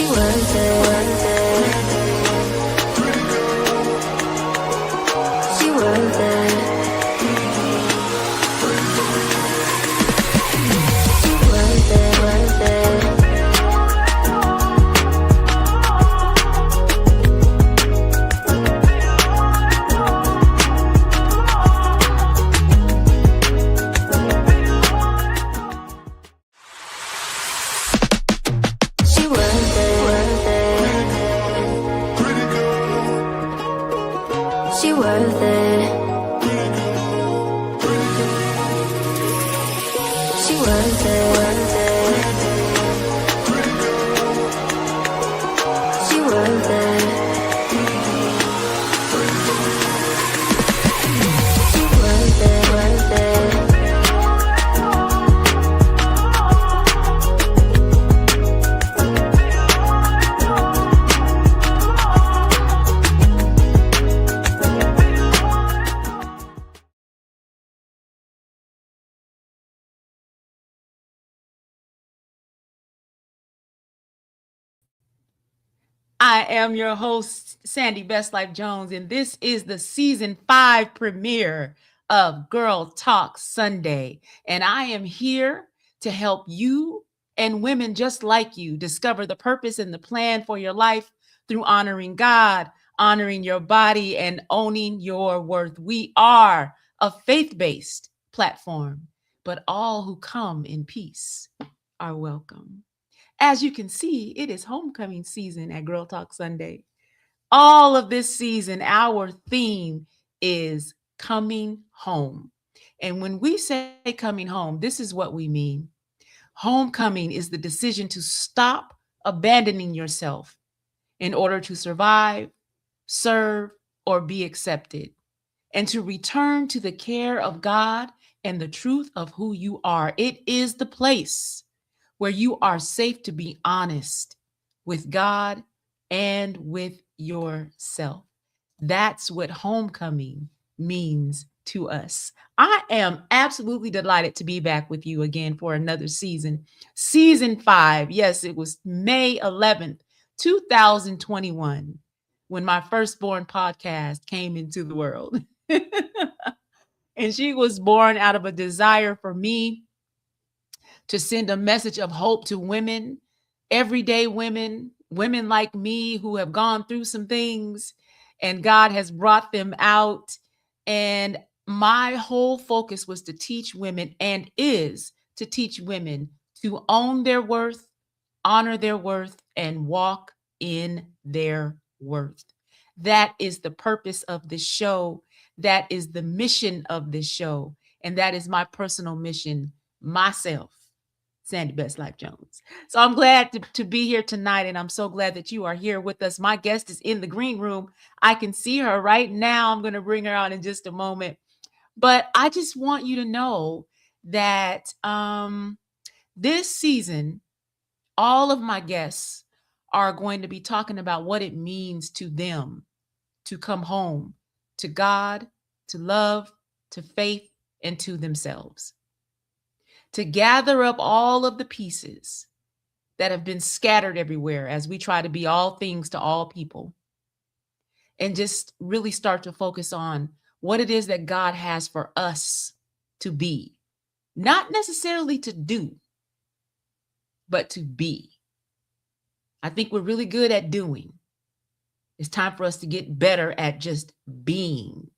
worth it. She worth it. Worth it, worth it. She worth it, worth it. She worth it. She worth it, worth it. She worth it. She worth it, worth it. I am your host, Sandi BestLife Jones, and this is the season 5 premiere of Girl Talk Sunday. And I am here to help you and women just like you discover the purpose and the plan for your life through honoring God, honoring your body, and owning your worth. We are a faith-based platform, but all who come in peace are welcome. As you can see, it is homecoming season at Girl Talk Sunday. All of this season, our theme is coming home. And when we say coming home, this is what we mean. Homecoming is the decision to stop abandoning yourself in order to survive, serve, or be accepted, and to return to the care of God and the truth of who you are. It is the place where you are safe to be honest with God and with yourself. That's what homecoming means to us. I am absolutely delighted to be back with you again for another season. Season 5. Yes, it was May 11th, 2021, when my firstborn podcast came into the world. And she was born out of a desire for me to send a message of hope to women, everyday women, women like me who have gone through some things and God has brought them out. And my whole focus was to teach women, and is to teach women to own their worth, honor their worth, and walk in their worth. That is the purpose of this show. That is the mission of this show. And that is my personal mission, myself, Sandi BestLife Jones. So I'm glad to be here tonight, and I'm so glad that you are here with us. My guest is in the green room. I can see her right now. I'm going to bring her out in just a moment. But I just want you to know that this season, all of my guests are going to be talking about what it means to them to come home to God, to love, to faith, and to themselves. To gather up all of the pieces that have been scattered everywhere as we try to be all things to all people, and just really start to focus on what it is that God has for us to be, not necessarily to do, but to be. I think we're really good at doing. It's time for us to get better at just being.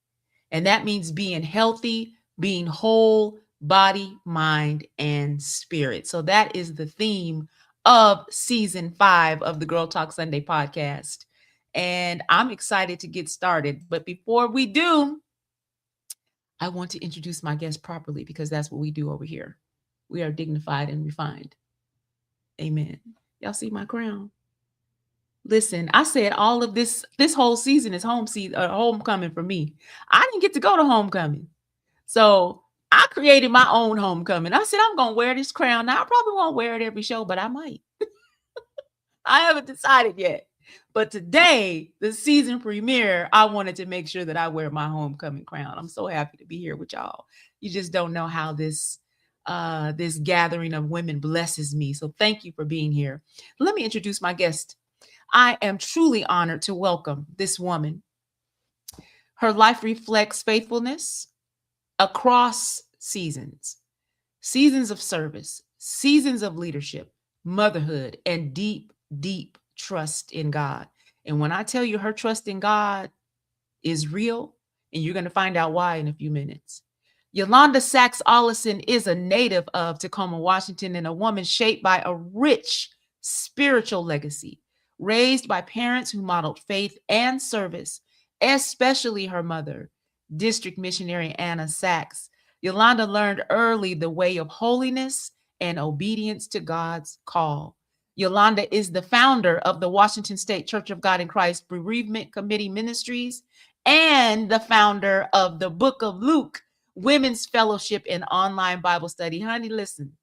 And that means being healthy, being whole, body, mind, and spirit. So that is the theme of season 5 of the Girl Talk Sunday podcast. And I'm excited to get started. But before we do, I want to introduce my guest properly, because that's what we do over here. We are dignified and refined. Amen. Y'all see my crown? Listen, I said all of this whole season is homecoming for me. I didn't get to go to homecoming. So I created my own homecoming. I said, I'm going to wear this crown. Now, I probably won't wear it every show, but I might. I haven't decided yet. But today, the season premiere, I wanted to make sure that I wear my homecoming crown. I'm so happy to be here with y'all. You just don't know how this this gathering of women blesses me. So thank you for being here. Let me introduce my guest. I am truly honored to welcome this woman. Her life reflects faithfulness across seasons, seasons of service, seasons of leadership, motherhood, and deep, deep trust in God. And when I tell you her trust in God is real, and you're going to find out why in a few minutes. Yolanda Sacks Ollison is a native of Tacoma, Washington, and a woman shaped by a rich spiritual legacy, raised by parents who modeled faith and service, especially her mother, District Missionary Anna Sacks. Yolanda learned early the way of holiness and obedience to God's call. Yolanda is the founder of the Washington State Church of God in Christ Bereavement Committee Ministries and the founder of the Book of Luke Women's Fellowship and Online Bible Study. Honey, listen.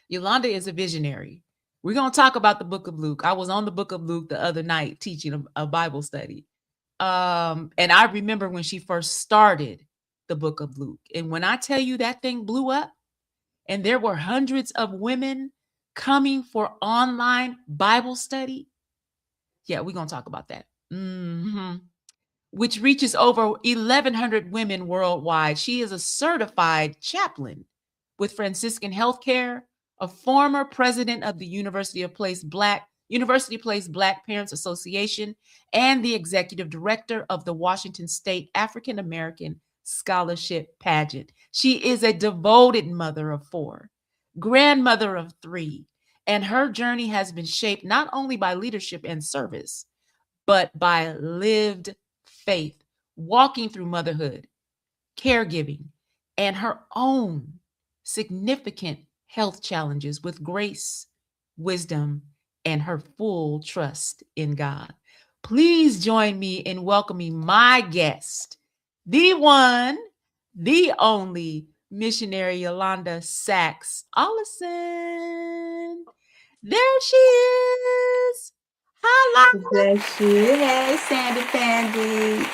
Yolanda is a visionary. We're going to talk about the Book of Luke. I was on the Book of Luke the other night teaching a Bible study. And I remember when she first started the Book of Luke. And when I tell you that thing blew up, and there were hundreds of women coming for online Bible study. Yeah, we're going to talk about that. Which reaches over 1,100 women worldwide. She is a certified chaplain with Franciscan Healthcare, a former president of the University Place Black Parents Association, and the executive director of the Washington State African American Scholarship Pageant. She is a devoted mother of 4, grandmother of 3, and her journey has been shaped not only by leadership and service, but by lived faith, walking through motherhood, caregiving, and her own significant health challenges with grace, wisdom, and her full trust in God. Please join me in welcoming my guest, the one, the only missionary Yolanda Sacks Ollison. There she is. Hello. Bless you. Hey, Sandy Pandy.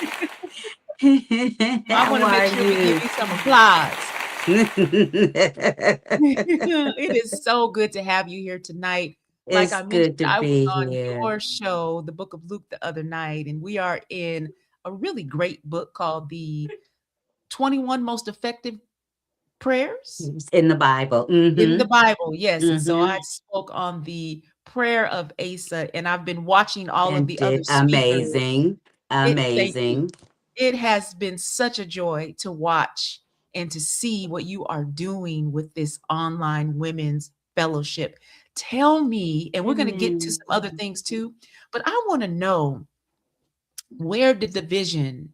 I How want to make are sure we give you? you some applause. It is so good to have you here tonight. Like It's I mentioned, good to I was be on here. your show, the Book of Luke, the other night, and we are in a really great book called The 21 Most Effective Prayers It's in the Bible. in the Mm-hmm. Bible. Yes. And so I Mm-hmm. spoke on the prayer of Asa, and I've been watching all of And the other did speakers. amazing. Thank you. Amazing. It has been such a joy to watch and to see what you are doing with this online women's fellowship. Tell me, and we're going to get to Amen. some other things too, but I want to know, where did the vision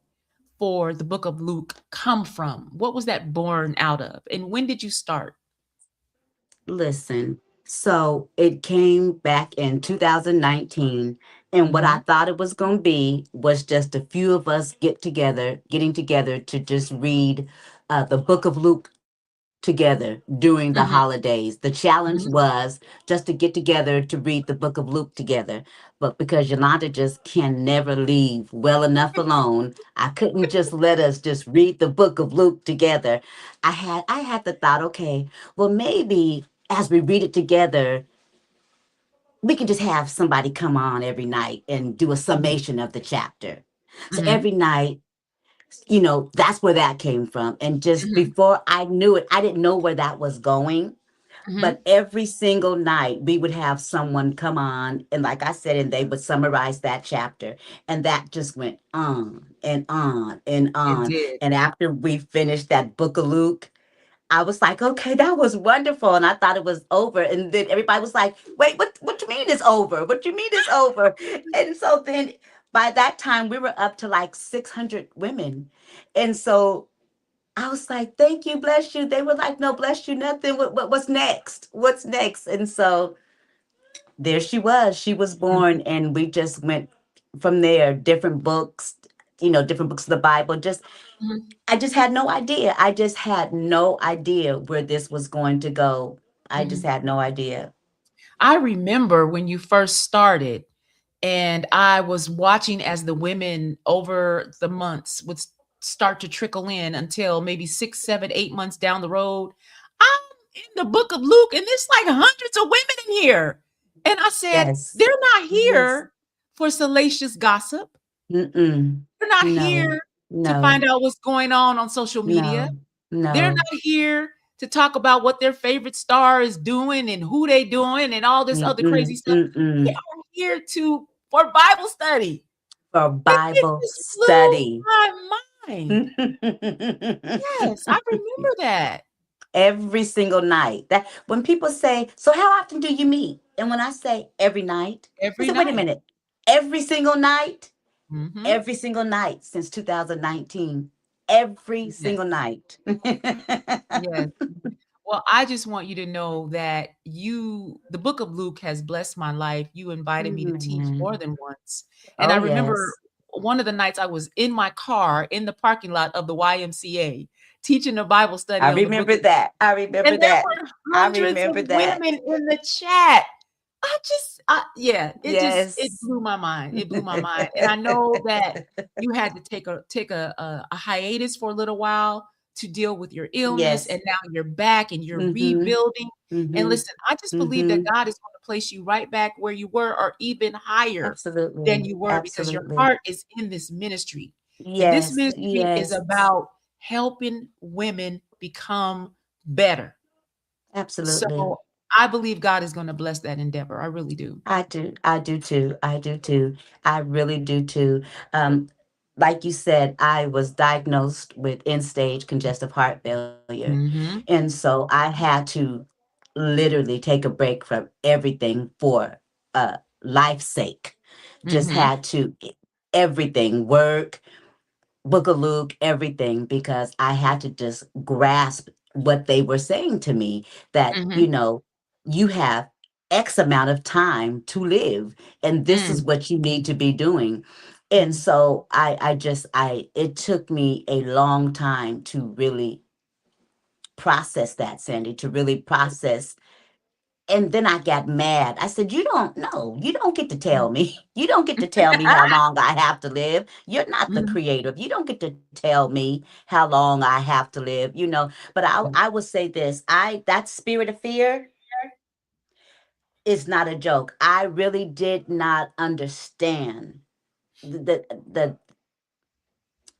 for the book of Luke come from? What was that born out of? And when did you start? Listen, so it came back in 2019, and what I Mhm, thought it was going to be was just a few of us getting together to just read the book of Luke together during the mhm, holidays. The challenge mhm. was just to get together to read the book of Luke together. But because Yolanda just can never leave well enough alone, I couldn't just let us just read the book of Luke together. I had the thought, okay, well maybe as we read it together, we can just have somebody come on every night and do a summation of the chapter. So Mhm, every night, that's where that came from. And just mhm, before I knew it, I didn't know where that was going. mhm. But every single night, we would have someone come on, and like I said, and they would summarize that chapter. And that just went on and on and It on. did. And after we finished that book of Luke, I was like, okay, that was wonderful. And I thought it was over. And then everybody was like, wait, what you mean it's over? What you mean it's over? And so then by that time, we were up to like 600 women. And so I was like, thank you, bless you. They were like, no, bless you, nothing. What's next? What's next? And so there she was. She was born, Mhm, and we just went from there, different books, different books of the Bible. mhm, I just had no idea. I just had no idea where this was going to go. I just mhm. had no idea. I remember when you first started, and I was watching as the women over the months would start to trickle in until maybe 6, 7, 8 months down the road. I'm in the book of Luke, and there's like hundreds of women in here. And I said, Yes. they're not Yes. here for salacious gossip. Mm-mm. They're not No. here to No. find out what's going on social media. No. They're No. not here to talk about what their favorite star is doing and who they doing and all this other crazy Mm-mm. stuff. They Mm-mm. are here to for Bible study. For And it Bible just blew study. my mind. Yes, I remember that. Every single night. That when people say, "So how often do you meet?" And when I say every night, I Every said, "Wait a night. minute. Every single night? Mhm. Every single night since 2019. Every Yes, single night." yes. Well, I just want you to know that the book of Luke has blessed my life. You invited me to teach more Man. than once. And Oh I remember yes. one of the nights I was in my car in the parking lot of the YMCA teaching a Bible I study on the book remember of Luke. that. I remember And there that. were I hundreds of remember that. women in the chat. Yeah, it Yes. blew my mind. It blew my mind. And I know that you had to take a hiatus for a little while to deal with your illness, Yes. and now you're back and you're Mhm. rebuilding. And Mhm. listen, I just believe that Mhm. God is going to place you right back where you were or even higher than Absolutely. you were because your Absolutely. heart is in this ministry. And this Yes. ministry is Yes. about helping women become better. Absolutely. So, I believe God is gonna bless that endeavor. I really do. I do. I do too. I do too. I really do too. Um, like you said, I was diagnosed with end stage congestive heart failure. Mhm, And so I had to literally take a break from everything for life's sake. Just mhm, had to everything, work, book a Luke, everything, because I had to just grasp what they were saying to me that, mhm, you have X amount of time to live, and this is mm, what you need to be doing. And mhm, so it took me a long time to really process that, Sandy, to really process. And then I got mad. I said, "You don't know. You don't get to mm. tell me. You don't get to tell me how long I have to live. You're not the Mhm. creator. You don't get to tell me how long I have to live. But I will say this. That spirit of fear is not a joke. I really did not understand the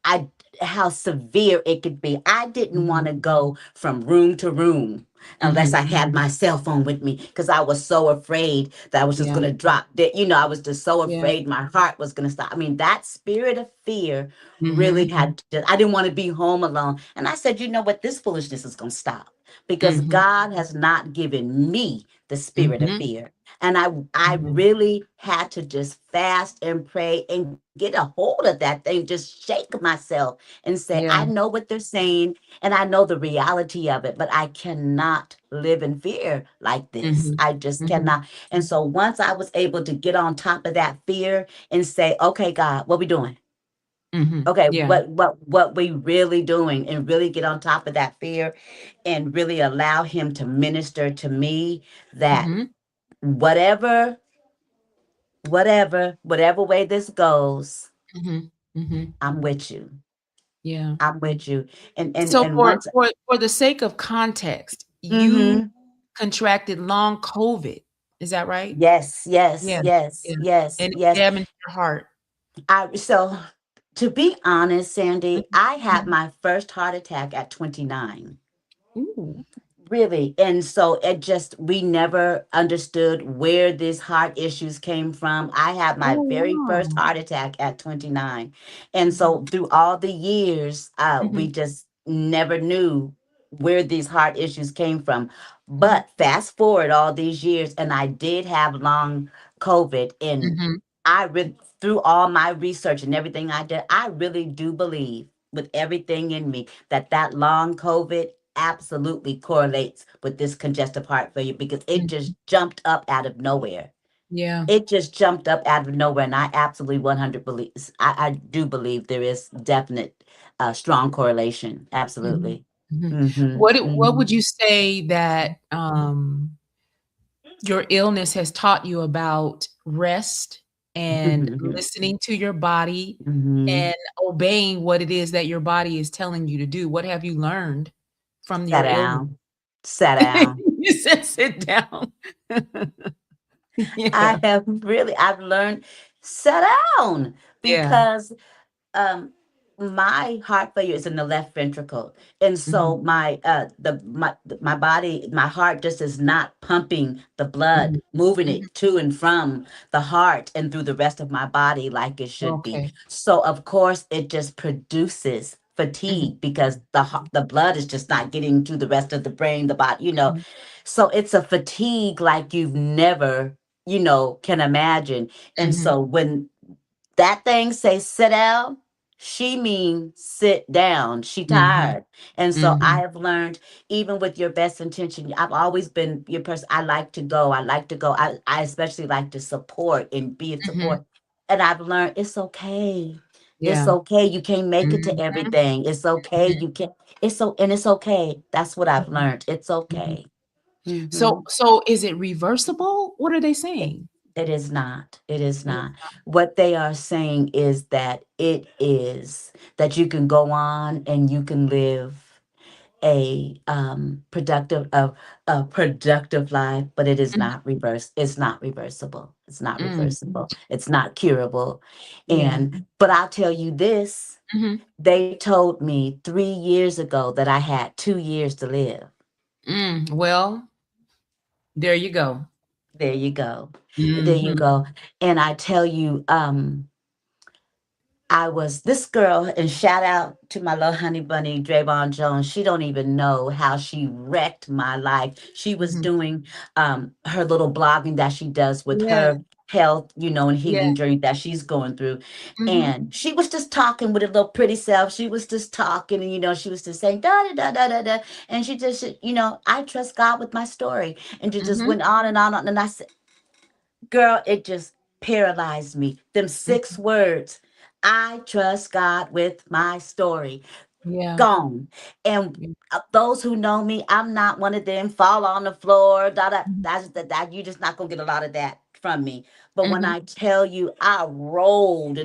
I how severe it could be. I didn't want Mhm, to go from room to room unless I mhm, had my cell phone with me because I was so afraid that I was just yeah, going to drop dead. I was just so yeah, afraid my heart was going to stop. I mean, that spirit of fear really mhm, I didn't want to be home alone. And I said, you know what? This foolishness is going to stop because mhm, God has not given me the spirit of mhm, fear. And I mhm, really had to just fast and pray and get a hold of that thing, just shake myself and say, I yeah, know what they're saying and I know the reality of it, but I cannot live in fear like this. mhm, I just mhm, cannot. And so once I was able to get on top of that fear and say, okay, God, what we doing? mhm, Okay, yeah, what we really doing, and really get on top of that fear and really allow him to minister to me that mhm, whatever whatever way this goes, mhm, mhm, I'm with you. yeah. I'm with you. So And once for the sake of context, you mhm. contracted long COVID, is that right? Yes, yes, Yeah, yes, yeah, yes, and it yes. damaged your heart. I so to be honest, Sandy, Mhm, I had mhm. my first heart attack at 29. Ooh. Really. And so we never understood where these heart issues came from. I had my Oh, very first wow. heart attack at 29. And Mhm, so through all the years, we mhm, just never knew where these heart issues came from. mhm, But fast forward all these years, and I did have long COVID. And mhm, through all my research and everything I did, I really do believe with everything in me that long COVID absolutely correlates with this congestive heart failure because it mhm. just jumped up out of nowhere. Yeah. It just jumped up out of nowhere, and I absolutely 100 believe. I do believe there is definite, strong correlation. Mhm, Absolutely. mhm. Mm-hmm. What Mm-hmm. would you say that, your illness has taught you about rest? and listening to your body Mhm. and obeying what it is that your body is telling you to do. What have you learned from Sit your illness? down. Sit down. You said sit down. Yeah. I've learned sit down Yeah. because um my heart failure is in the left ventricle, and Mhm, so my body, my heart just is not pumping the blood, mhm, moving mhm. it to and from the heart and through the rest of my body like it should be. Okay. So of course it just produces Mhm, fatigue because the blood is just not getting to the rest of the brain, the body, mhm, so it's a fatigue like you've never, can imagine. And mhm, so when that thing say sit down, she means sit down. She mhm, tired. And so I mhm, have learned, even with your best intention, I've always been your person. I like to go. I like to go. I especially like to support and be a mhm. support. And I've learned it's okay. It's Yeah. okay. You can't make it to Mhm, everything. It's okay. mhm, You can and it's okay. That's what I've mhm, learned. It's mhm. okay. So Hmm. so is it reversible? What are they It, saying? it is not. It is It not. What they are saying is that it is that you can go on and you can live a productive life, but it is mhm, not reverse. It's not reversible. It's not mm, reversible. It's not curable. yeah. But I'll tell you this. Mhm, They told me 3 years ago that I had 2 years to live. well, there you go. There you go. There you Mhm, go. And I tell you, I was this girl, and shout out to my little honey bunny, Drayvon Jones. She don't even know how she wrecked my life. She was mhm. doing her little blogging that she does with Yeah, her health, and yeah. healing journey that she's going through. Mhm, And she was just talking with her little pretty self. She was just talking, and she was just saying da da da da da da. And she just, I trust God with my story. And she just mhm, went on and on. And I said, girl, it just paralyzed me. Them mhm. 6 words. I trust God with my story. Yeah. Gone. And Yeah. those who know me, I'm not one of them fall on the floor. Da, da, Mhm, that you're just not gonna get a lot of that from me. But when mhm, I tell you, I rolled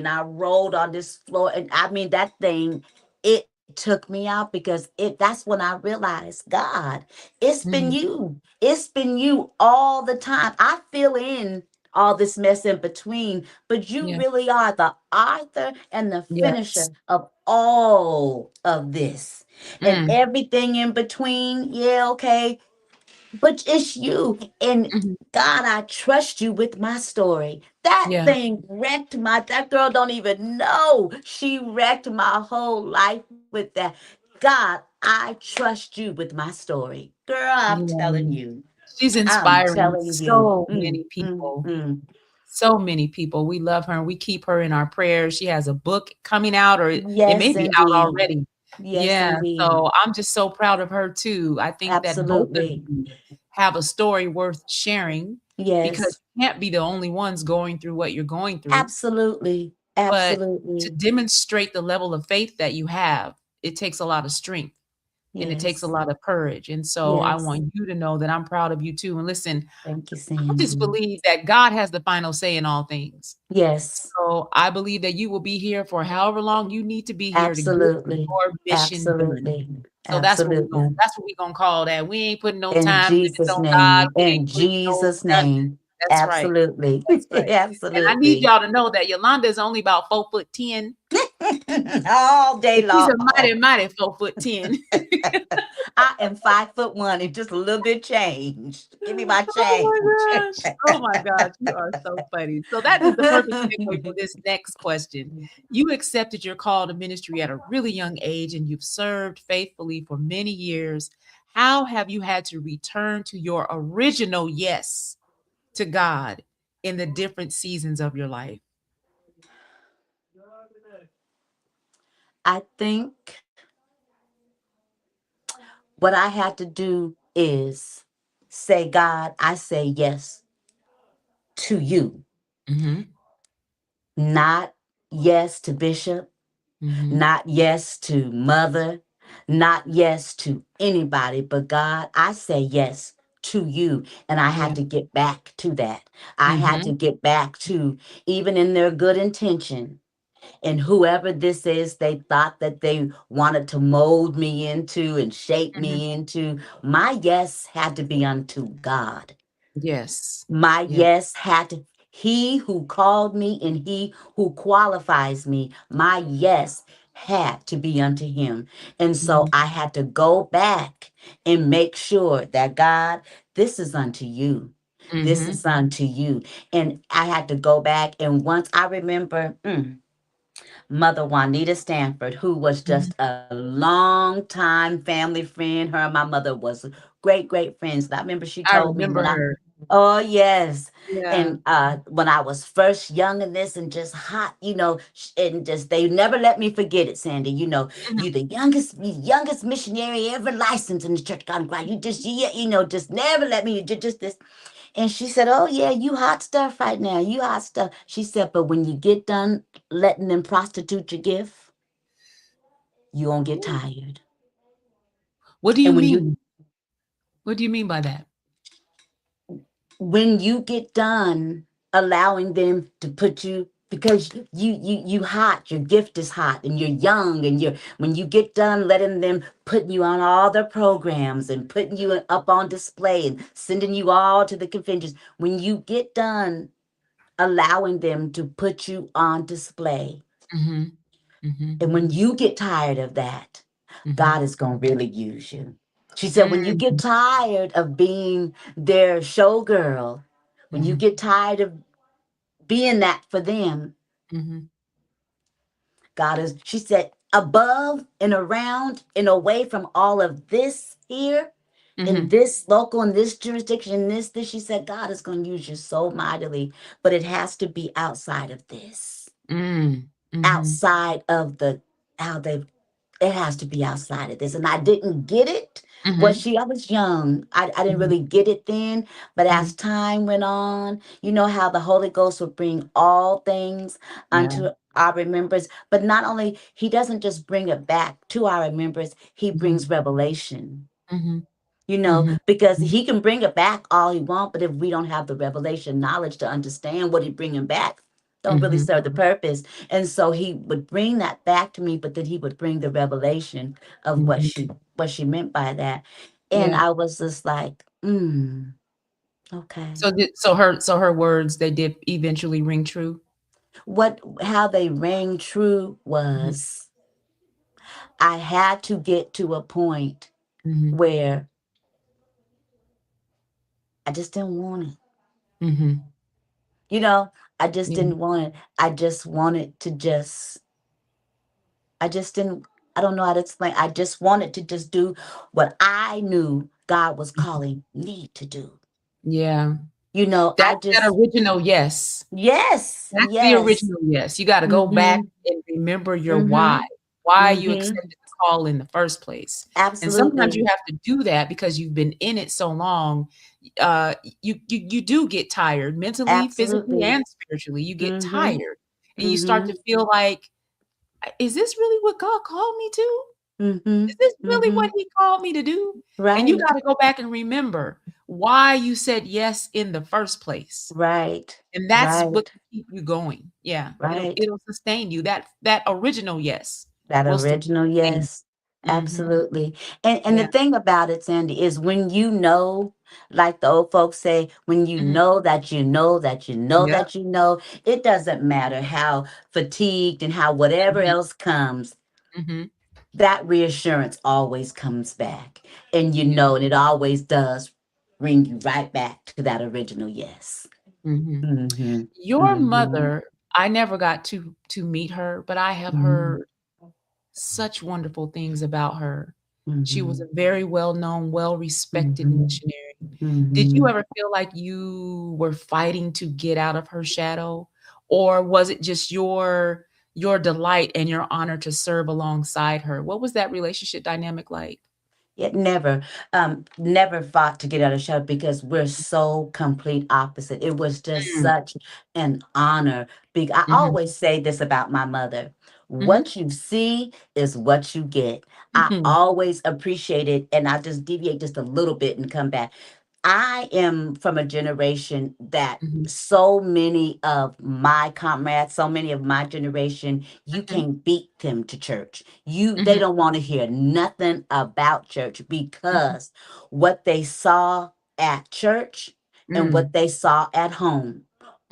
on this floor, and I mean that thing, it took me out because that's when I realized, God, it's been mhm. you. It's been you all the time. I fill in all this mess in between, but you Yeah. really are the author and the Yes. finisher of all of this. And Mm, everything in between, yeah, okay, but it's you. And mhm. God, I trust you with my story. That Yeah. thing wrecked that girl don't even know. She wrecked my whole life with that. God, I trust you with my story. Girl, I'm telling Yeah. you. She's I'm inspiring telling you. so many Mm, people. mm. So many people. We love her and we keep her in our prayers. She has a book coming out, or it may Yes, be out indeed. already. Yes, Yeah, indeed. so I'm just so proud of her too. I think that both of Absolutely. you have a story worth sharing because Yes. you can't be the only ones going through what you're going through. Absolutely. But to Absolutely. demonstrate the level of faith that you have, it takes a lot of strength and it takes a Yes. lot of courage. And so I Yes. want you to know that I'm proud of you too. And listen, Thank you, I just Sandy. believe that God has the final say in all things. Yes. So I believe that you will be here for however long you need to be here to get Absolutely. your mission done. Absolutely. So that's what we're going Absolutely. that's what we're gonna call that. We ain't putting no In time limits Jesus' on God. name. We ain't In putting no Jesus' nothing. name. That's right. Absolutely. That's right. And I need Absolutely. y'all to know that Yolanda is only about 4'10", All day but she's a long. mighty, mighty 4'10". I am 5'1" and just a little bit changed. Give me my Oh change. my gosh. Oh my gosh, you are so funny. So that is the perfect segue for this next question. You accepted your call to ministry at a really young age and you've served faithfully for many years. How have you had to return to your original yes to God in the different seasons of your life? I think what I had to do is say, God, I say yes to you, Mhm. not yes to Bishop, Mhm. not yes to Mother, not yes to anybody, but God, I say yes to you. And I Yeah. had to get back to that. I had to Mhm. get back to, even in their good intention, and whoever this is they thought that they wanted to mold me into and shape Mhm. me into, my yes had to be unto God. Yes. My Yeah. yes had to, he who called me and he who qualifies me, my yes had to be unto him. And so Mhm. I had to go back and make sure that God, this is unto you. This Mhm. is unto you. And I had to go back. And once I remember, Mother Juanita Stanford, who was Mhm. just a long time family friend. Her and my mother was great, great friends. And I remember she I told me remember when I, her. oh yes. Yeah. And when I was first young in this and just hot, and just they never let me forget it, Sandy. Mhm. You the youngest missionary ever licensed in the Church of God in Christ. You just just never let me just this. And she said, "Oh yeah, you hot stuff right now. You hot stuff." She said, "But when you get done letting them prostitute your gift, you won't get Ooh. tired. What do you And when you mean? What do you mean by that? when you get done allowing them to put you, because you hot, your gift is hot and you're young, and you're when you get done letting them putting you on all the programs and putting you up on display and sending you all to the conventions, when you get done allowing them to put you on display, Mhm. Mhm. and when you get tired of that, Mhm. God is going to really use you." She said, when you get Mm. tired of being their showgirl, when you Mhm. get tired of being that for them, Mhm. God is, she said, above and around and away from all of this here, in Mhm. this local, in this jurisdiction, this, she said, God is going to use you so mightily, but it has to be outside of this, Mm. Mhm. outside of the, how they've, it has to be outside of this. And I didn't get it. Mhm. I was young. I didn't Mhm. really get it then. But as Mhm. time went on, you know how the Holy Ghost will bring all things Yeah. unto our remembrance. But not only, he doesn't just bring it back to our remembrance, he Mhm. brings revelation. Mhm. Because Mhm. Mhm. he can bring it back all he wants, but if we don't have the revelation knowledge to understand what he bringing back, don't really Mhm. serve the purpose. And so he would bring that back to me, but then he would bring the revelation of Mhm. what she meant by that. And Yeah. I was just like, okay. So her words, they did eventually ring true? How they rang true Mhm. was, I had to get to a point Mhm. where I just didn't want it. Mhm. You know, I just Yeah. didn't want it. I just wanted to I just didn't, I don't know how to explain. I just wanted to just do what I knew God was Mhm. calling me to do. Yeah. I That's that just, original yes. yes, That's the yes. original yes. You gotta go back Mm-hmm. and remember your why, Mm-hmm. why you Mm-hmm. accepted the call in the first place. And sometimes you Absolutely. have to do that because you've been in it so long. You do get tired mentally, physically, Absolutely. and spiritually. You get Mm-hmm. tired, and you start Mm-hmm. to feel like, "Is this really what God called me to? Mm-hmm. Is this really Mm-hmm. what he called me to do?" And you Right. gotta go back and remember why you said yes in the first place. Right. And that's what Right. can keep you going. Yeah, it'll Right. it'll sustain you. That original yes That will still original sustain yes. you. Mhm. Absolutely. And the Yeah. thing about it, Sandy, is when you know, like the old folks say, when you Mhm. know that you know that you know Yep. that you know, it doesn't matter how fatigued and how whatever Mhm. else comes, Mhm. that reassurance always comes back. And Yeah. and it always does bring you right back to that original yes. Mhm. Mm-hmm. Your Mm-hmm. mother, I never got to meet her, but I have Mm-hmm. heard such wonderful things about her. She was Mm-hmm. a very well-known, well-respected Mm-hmm. missionary. Did you Mm-hmm. ever feel like you were fighting to get out of her shadow? Or was it just your delight and your honor to serve alongside her? What was that relationship dynamic like? It never fought to get out of shadow because we're so complete opposite. It was just Mm. such an honor. I Mhm. always say this about my mother. Mhm. What you see is what you get. I Mhm. always appreciate it, and I just deviate just a little bit and come back. I am from a generation that Mhm, so many of my comrades, so many of my generation, you mhm, can't beat them to church. They mhm, don't want to hear nothing about church mhm, because what they saw at church and what mm, they saw at home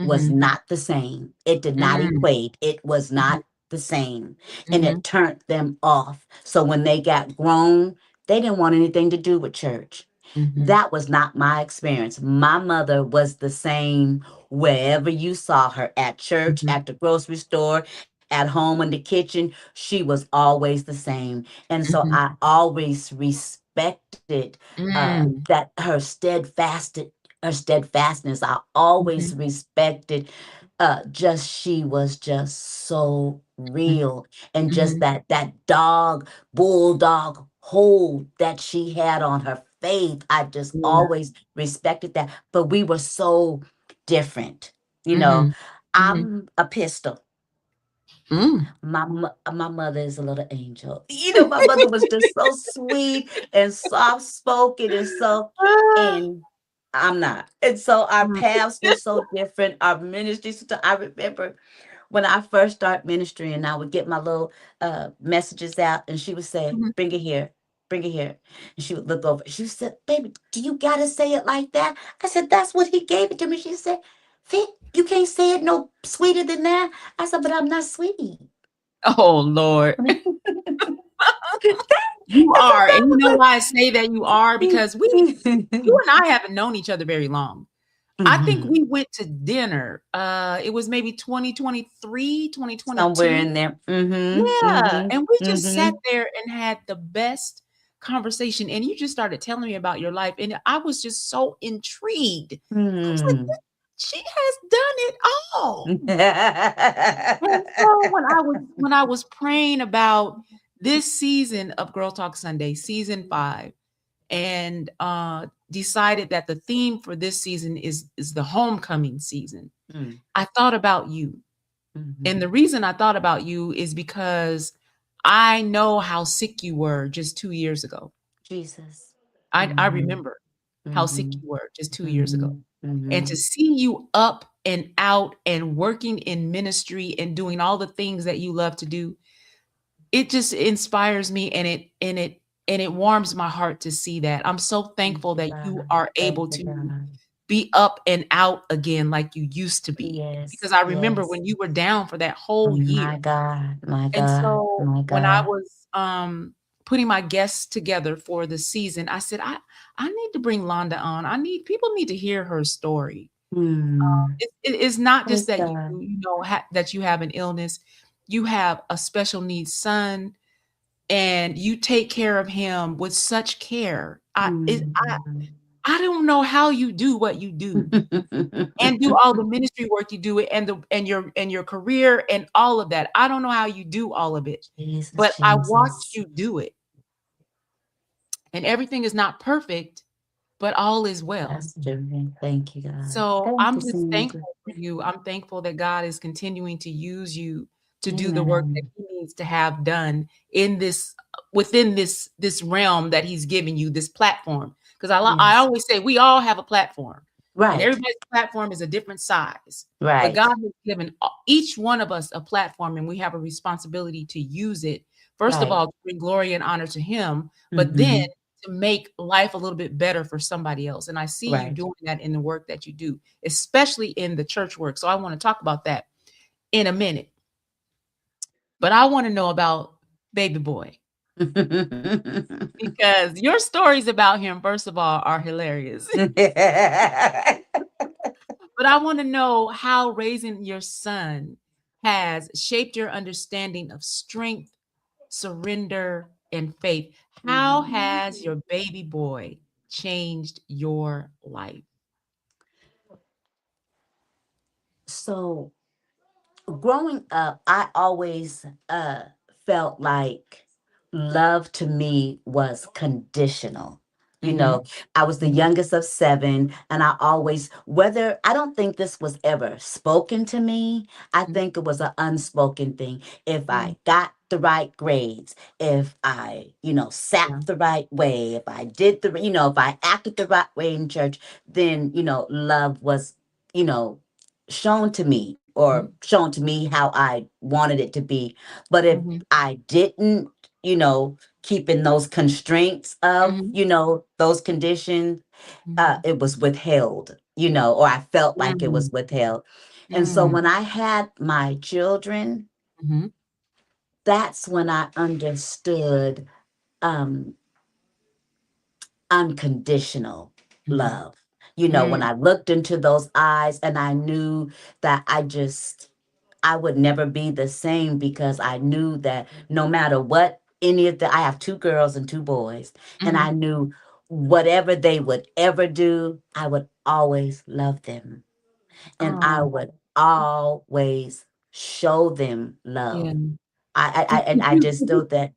was mhm, not the same. It did not mm, equate. It was mhm, not the same. And mhm, it turned them off. So when they got grown, they didn't want anything to do with church. mhm, That was not my experience. My mother was the same wherever you saw her, at church, mhm, at the grocery store, at home in the kitchen. She was always the same. And so mhm, I always respected mm, that her steadfastness. I always mhm, respected just she was just so mhm, real, and just mhm. that bulldog hold that she had on her faith. I just Yeah. always respected that. But we were so different. You know, Mhm, mhm, I'm a pistol. mm. My mother is a little angel. My mother was just so sweet and soft spoken, and Ah, and I'm not. And so our mm, paths were so different. Our ministries. So I remember when I first started ministry, and I would get my little messages out, and she would say, mhm. "Bring it here, bring it here." And she would look over. She said, "Baby, do you gotta say it like that?" I said, "That's what he gave it to me." She said, "Vic, you can't say it no sweeter than that." I said, "But I'm not sweet." Oh, Lord. I You said, are, and "That you was know why I say that you are? Because you a." and I haven't known each other very long. I think Mhm. we went to dinner, it was maybe 2023, Somewhere 2022. in there. Mhm. Yeah, Mhm. and we just sat Mhm. there and had the best conversation, and you just started telling me about your life, and I was just so intrigued. I was like, Mm. She has done it all." And so when I was praying about this season of Girl Talk Sunday, season 5, and decided that the theme for this season is the homecoming season, Mm. I thought about you. And Mhm. the reason I thought about you is because I know how sick you were just 2 years ago. Jesus. I Mhm. remember how sick Mhm. you were just 2 years ago. Mhm. And to Mhm. see you up and out and working in ministry and doing all the things that you love to do, it just inspires me, and it warms my heart to see that. I'm so Thank thankful you, that you God. are Thank able you, to God. be up and out again like you used to be. Because Yes. I remember Yes. when you were down for that whole year. My God. My And God. so My when I God. was putting my guests together for the season, I said, I need to bring Londa on. People need to hear her story. Mm. It's not just Praise that God. that you have an illness. You have a special needs son, and you take care of him with such care. Mm. I don't know how you do what you do, and do all the ministry work you do, and your career and all of that. I don't know how you do all of it, Jesus, but I watched Jesus. you do it, and everything is not perfect, but all is well. That's different. Thank you, God. So Thank I'm you, just Sandra. thankful for you. I'm thankful that God is continuing to use you to do the work that Amen. He needs to have done in this within this realm that He's given you, this platform. Because I Yes. always say we all have a platform, and Right. everybody's platform is a different size. But God Right. has given each one of us a platform, and we have a responsibility to use it. First of Right. all, to bring glory and honor to Him, but then Mm-hmm. to make life a little bit better for somebody else. And I see you Right. doing that in the work that you do, especially in the church work. So I want to talk about that in a minute. But I want to know about baby boy, because your stories about him, first of all, are hilarious. But I want to know how raising your son has shaped your understanding of strength, surrender, and faith. How has your baby boy changed your life? So growing up, I always felt like love to me was conditional. You Mhm. know, I was the Mhm. youngest of seven, and I always, whether I don't think this was ever spoken to me, I Mhm. think it was an unspoken thing. If Mm. I got the right grades, if I, sat Yeah. the right way, if I did if I acted the right way in church, then, love was, you know, shown to me or Mhm. shown to me how I wanted it to be. But if Mhm. I didn't, keeping those constraints of, Mhm. those conditions, Mhm. it was withheld, or I felt like it was Mm. withheld. And so Mm. when I had my children, Mhm. that's when I understood um, unconditional Mhm. love. When Mm. I looked into those eyes and I knew that I would never be the same because I knew that no matter what I have two girls and two boys, and I Mhm. knew whatever they would ever do, I would always love them. And I Oh, would always show them yeah. love. And Did I you just know that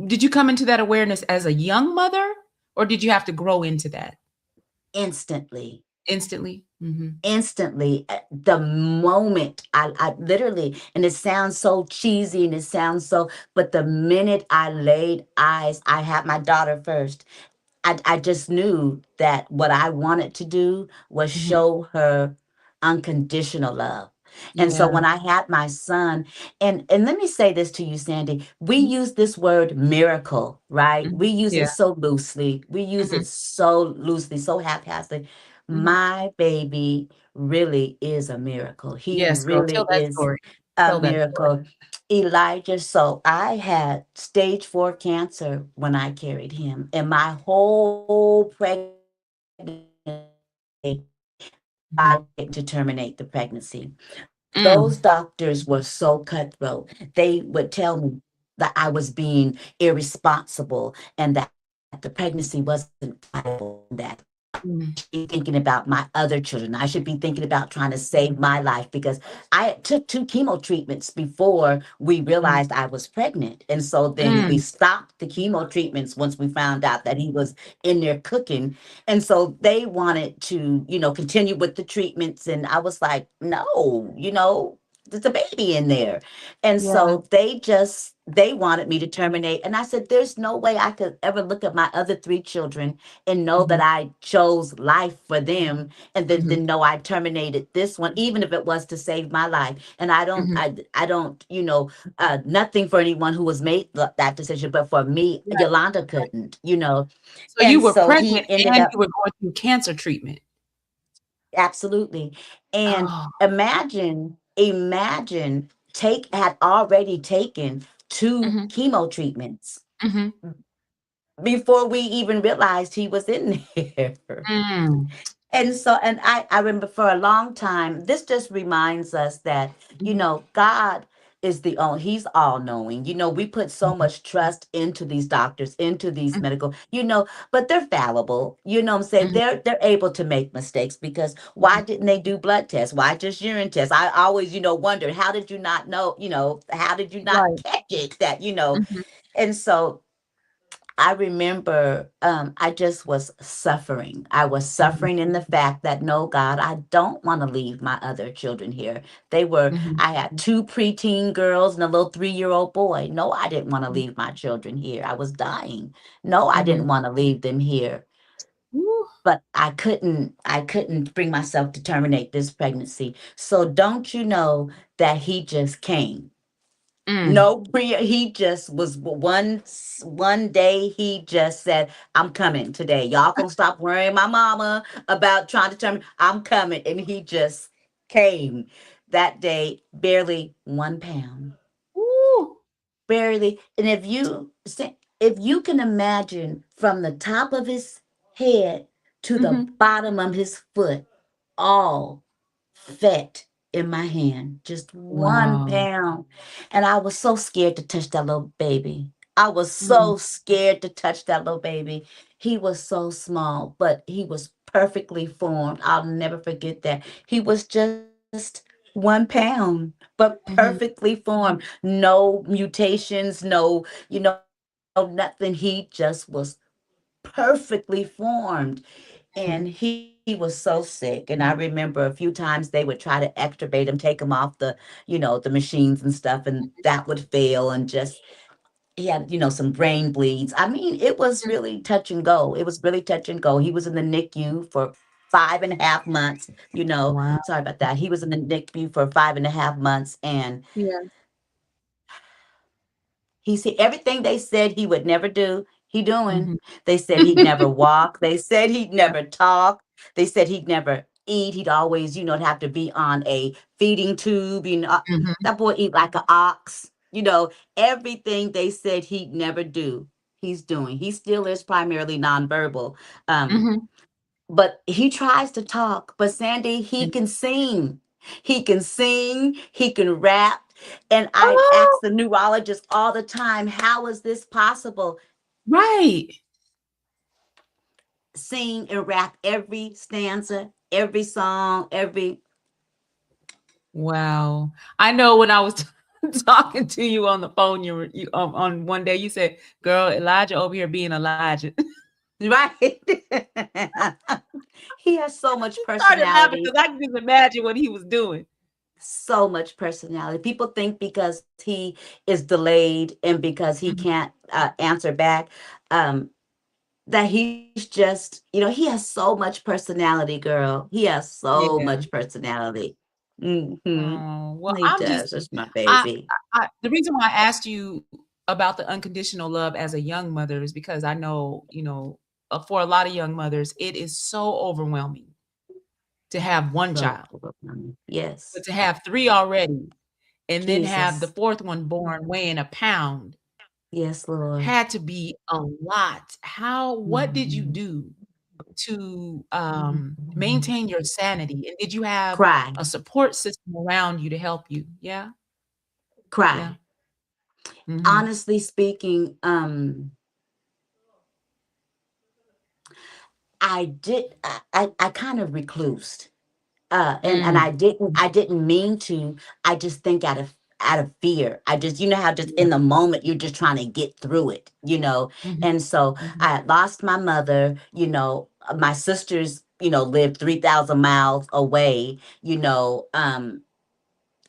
did you come into that awareness as a young mother, or did you have to grow into that instantly. instantly? Mhm. Instantly, the moment I literally, and it sounds so cheesy and it sounds so, but the minute I laid eyes, I had my daughter first. I just knew that what I wanted to do was Mhm. show her unconditional love. And so Yeah. when I had my son, and let me say this to you, Sandy, we Mhm. use this word miracle, right? Mhm. We use Yeah. it so loosely. We use Mhm. it so loosely, so haphazardly. Mhm. My baby really is a miracle. He Yes, girl, really tell that is story. a Tell that story. miracle. Elijah, so I had stage 4 cancer when I carried him, and my whole pregnancy, I Mhm. to terminate the pregnancy. Those Mm. doctors were so cutthroat. They would tell me that I was being irresponsible and that the pregnancy wasn't viable, and that I Mm. should be thinking about my other children. I should be thinking about trying to save my life because I took two chemo treatments before we Mm. realized I was pregnant. And so then we Mm. stopped the chemo treatments once we found out that he was in there cooking. And so they wanted to, continue with the treatments. And I was like, no, there's a baby in there. And Yeah. so they wanted me to terminate. And I said, there's no way I could ever look at my other three children and know that Mhm. I chose life for them and Mhm. then know I terminated this one, even if it was to save my life. And I don't, Mhm. I don't, nothing for anyone who has made that decision, but for me, Right. Yolanda Right. couldn't. So you And were so pregnant he ended and up you were going through cancer treatment. absolutely. And Oh. imagine had already taken two Mhm. chemo treatments Mhm. before we even realized he was in there. Mm. And so, and I remember for a long time, this just reminds us that, Mhm. God is he's all knowing. We put so Mhm. much trust into these doctors, into these Mhm. medical, but they're fallible. You know what I'm saying? Mhm. They're able to make mistakes because why Mhm. didn't they do blood tests? Why just urine tests? I always, wondered, how did you not know, how did you not Right. catch it Mhm. and so I remember I just was suffering. I was Mhm. suffering in the fact that no, God, I don't want to leave my other children here. Mhm. I had two preteen girls and a little 3-year-old boy. No, I didn't want to Mhm. leave my children here. I was dying. No, I Mhm. didn't want to leave them here. Ooh. But I couldn't bring myself to terminate this pregnancy. So don't you know that he just came? Mm. No, he just was one day he just said, I'm coming today. Y'all gonna stop worrying my mama about trying to tell me I'm coming. And he just came that day, barely 1 pound. Ooh. Barely. And if you can imagine from the top of his head to the Mhm. bottom of his foot, all fat in my hand, just one Wow. pound. And I was so scared to touch that little baby. I was Mm. so scared to touch that little baby. He was so small, but he was perfectly formed. I'll never forget that. He was just 1 pound, but Mhm. perfectly formed. No mutations, no, nothing. He just was perfectly formed. Mhm. And he was so sick. And I remember a few times they would try to extubate him, take him off the machines and stuff, and that would fail. And just, he had, some brain bleeds. I mean, it was Mhm. really touch and go. It was really touch and go. He was in the NICU for 5.5 months. Wow. Sorry about that. He was in the NICU for 5.5 months, and Yeah. he said everything they said he would never do, he doing. Mhm. They said he'd never walk. They said he'd Yeah. never talk. They said he'd never eat. He'd always, have to be on a feeding tube. Mhm. That boy eat like an ox. Everything they said he'd never do, he's doing. He still is primarily nonverbal. Um, Mhm. but he tries to talk. But Sandy, he Yeah. can sing. He can sing. He can rap. And I ask Oh, the neurologist all the time, how is this possible? right. Sing and rap every stanza, every song, every. Wow. I know when I was talking to you on the phone, you on one day you said, "Girl, Elijah over here being Elijah." Right. He has so much Started laughing personality. because I can just imagine what he was doing. So much personality. People think because he is delayed and because he Mhm. can't answer back, um, that he's just, he has so much personality, girl. He has so much Yeah. personality. Hmm. Oh, well, He I'm does. just That's my I baby. the reason why I asked you about the unconditional love as a young mother is because I know, for a lot of young mothers, it is so overwhelming to have one So child, overwhelming. but Yes. to have 3 already and then have the Jesus. 4th one born weighing a pound Yes, Lord. had to be a lot. What did you Mhm. do to, maintain your sanity? And did you have Cry. a support system around you to help you? Yeah? Yeah. Cry. Mhm. Honestly speaking, I kind of reclused. And Mm. I didn't mean to. I just think out of fear. I just, how just Yeah. in the moment you're just trying to get through it. Mhm. And so Mhm. I had lost my mother. My sisters, lived 3,000 miles away.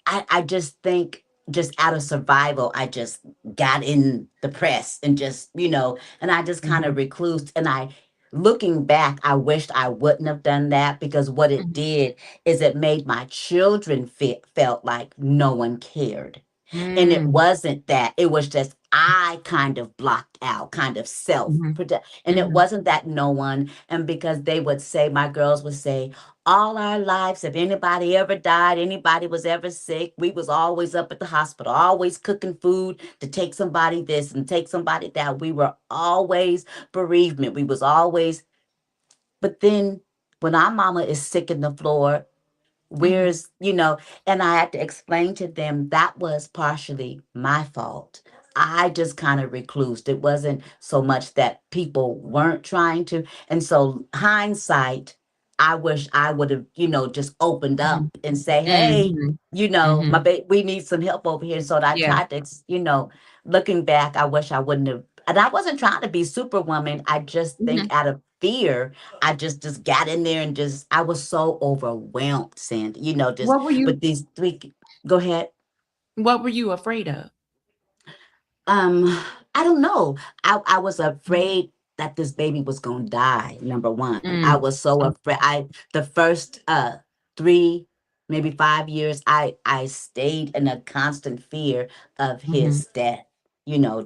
I just think, just out of survival, I just got in the press and just, and I just kind of Mhm. reclused. And looking back, I wished I wouldn't have done that, because what it Mhm. did is it made my children felt like no one cared. And it Mm. wasn't that. It was just I kind of blocked out, kind of self Mhm. protect. And it Mhm. wasn't that no one. And because they would say, my girls would say, all our lives, if anybody ever died, anybody was ever sick, we was always up at the hospital, always cooking food to take somebody this and take somebody that. We were always bereavement. We was always. But then when our mama is sick in the floor, Mhm. where's, and I had to explain to them that was partially my fault. I just kind of reclused. It wasn't so much that people weren't trying to. And so, hindsight, I wish I would have, just opened Mhm. up and say, hey, Mhm. my Mhm. we need some help over here. So I Yeah. tried to, looking back, I wish I wouldn't have. And I wasn't trying to be superwoman. I just think Mhm. out of fear, I just got in there and just I was so overwhelmed, Sandy. Just What were you with these three. Go ahead. what were you afraid of? Um, I don't know. I was Mhm. afraid that this baby was gonna die. Number one, I Mm. was so afraid. Okay. The first 3, maybe 5 years, I stayed in a constant fear of Mhm. his death.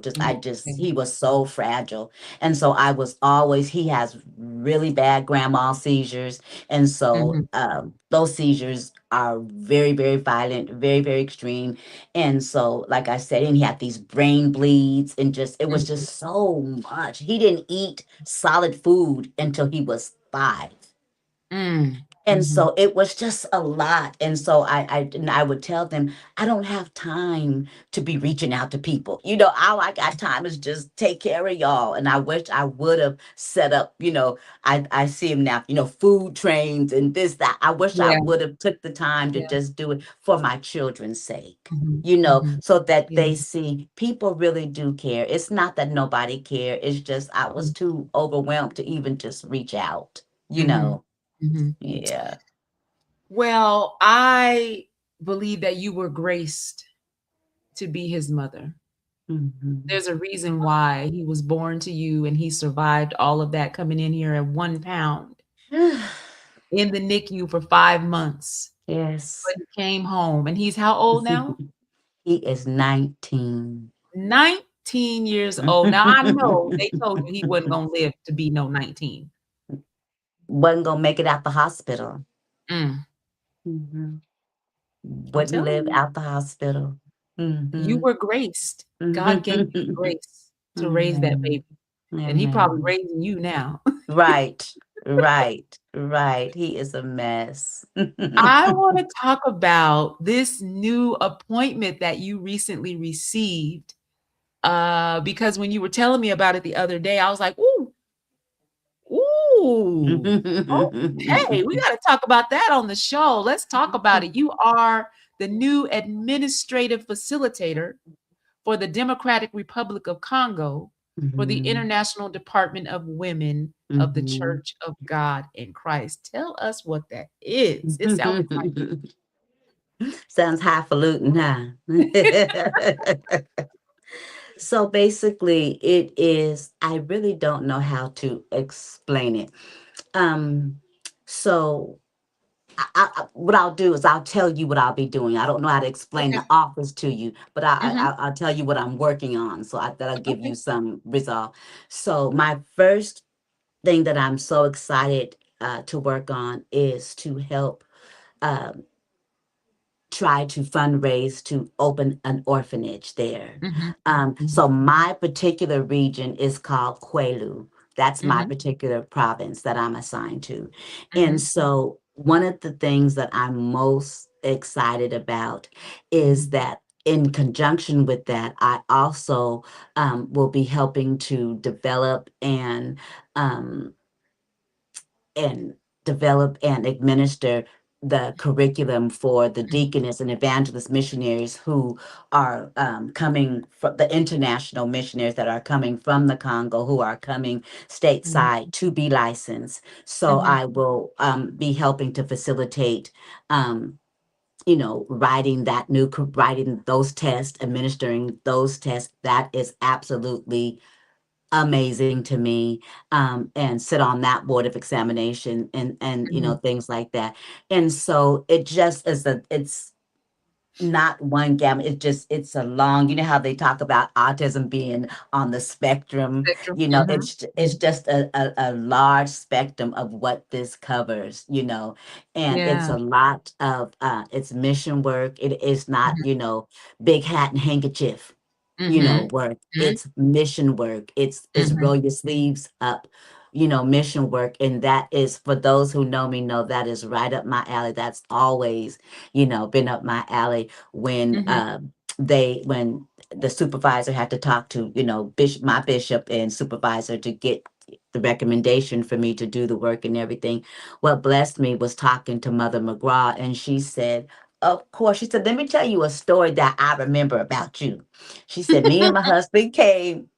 Just I just Okay. he was so fragile, and so I was always. He has really bad grand mal seizures, and so Mhm. those seizures are very, very violent, very, very extreme. And so, like I said, and he had these brain bleeds, and just it was Mhm. just so much. He didn't eat solid food until he was 5. Mm. And Mhm. so it was just a lot. And so I would tell them, I don't have time to be reaching out to people. All I got time is just take care of y'all. And I wish I would have set up, I see them now, food trains and this, that. I wish I Yeah, would have took the time to yeah. just do it for my children's sake. Mhm, mhm. So that Yeah. they see people really do care. It's not that nobody care. It's just I was Mm, too overwhelmed to even just reach out, you mhm, know. mhm. Yeah. Well, I believe that you were graced to be his mother. Mhm. There's a reason why he was born to you and he survived all of that coming in here at 1 pound in the NICU for 5 months, but Yes. he came home and he's how old now? He is 19. 19 years old. Now I know they told you he wasn't gonna live to be no 19. Wasn't gonna make it out the hospital. Mm, Mhm. I'm Wouldn't telling live you, out the hospital. you Mhm. were graced. God gave you the grace to raise that baby, Amen. and he probably Amen. raising you now. Right. Right. Right. He is a mess. I wanna talk about this new appointment that you recently received, because when you were telling me about it the other day, I was like, "Ooh, ooh, okay, we gotta talk about that on the show. Let's talk about it." You are the new administrative facilitator for the Democratic Republic of Congo for the Mhm. International Department of Women of the Mhm. Church of God in Christ. Tell us what that is. It sounds Sounds highfalutin, huh? So basically, it is, I really don't know how to explain it. Um, so what I'll do is I'll tell you what I'll be doing. I don't know how to explain okay. the office to you, but Mhm. I'll tell you what I'm working on. So that'll give Okay. you some resolve. So my first thing that I'm so excited to work on is to help um, try to fundraise to open an orphanage there. Mhm. So Mhm. my particular region is called Kwelu. That's my Mhm. particular province that I'm assigned to. And Mhm. so one of the things that I'm most excited about is Mhm. that in conjunction with that, I also will be helping to um, and develop and administer the curriculum for the deaconess and evangelist missionaries who are coming from the international missionaries that are coming from the Congo, who are coming Mhm. stateside to be licensed. So Mhm. I will be helping to facilitate. Writing those tests, administering those tests. That is absolutely amazing to me, and sit on that board of examination and Mhm. things like that. And so it just is it's not one gamut. It's a long, how they talk about autism being on the spectrum. Spectrum. Mhm. It's Mhm. just a large spectrum of what this covers. And it's Yeah. a lot of it's mission work. It is not, Mhm. big hat and handkerchief, Mhm. work. Mhm. It's mission work. It's Mhm. roll your sleeves up, mission work. And that is, for those who know me, know that is right up my alley. That's always, been up my alley when Mhm. when the supervisor had to talk to, my bishop and supervisor to get the recommendation for me to do the work and everything. What blessed me was talking to Mother McGraw, and she said, of course, she said, let me tell you a story that I remember about you. She said, me and my husband came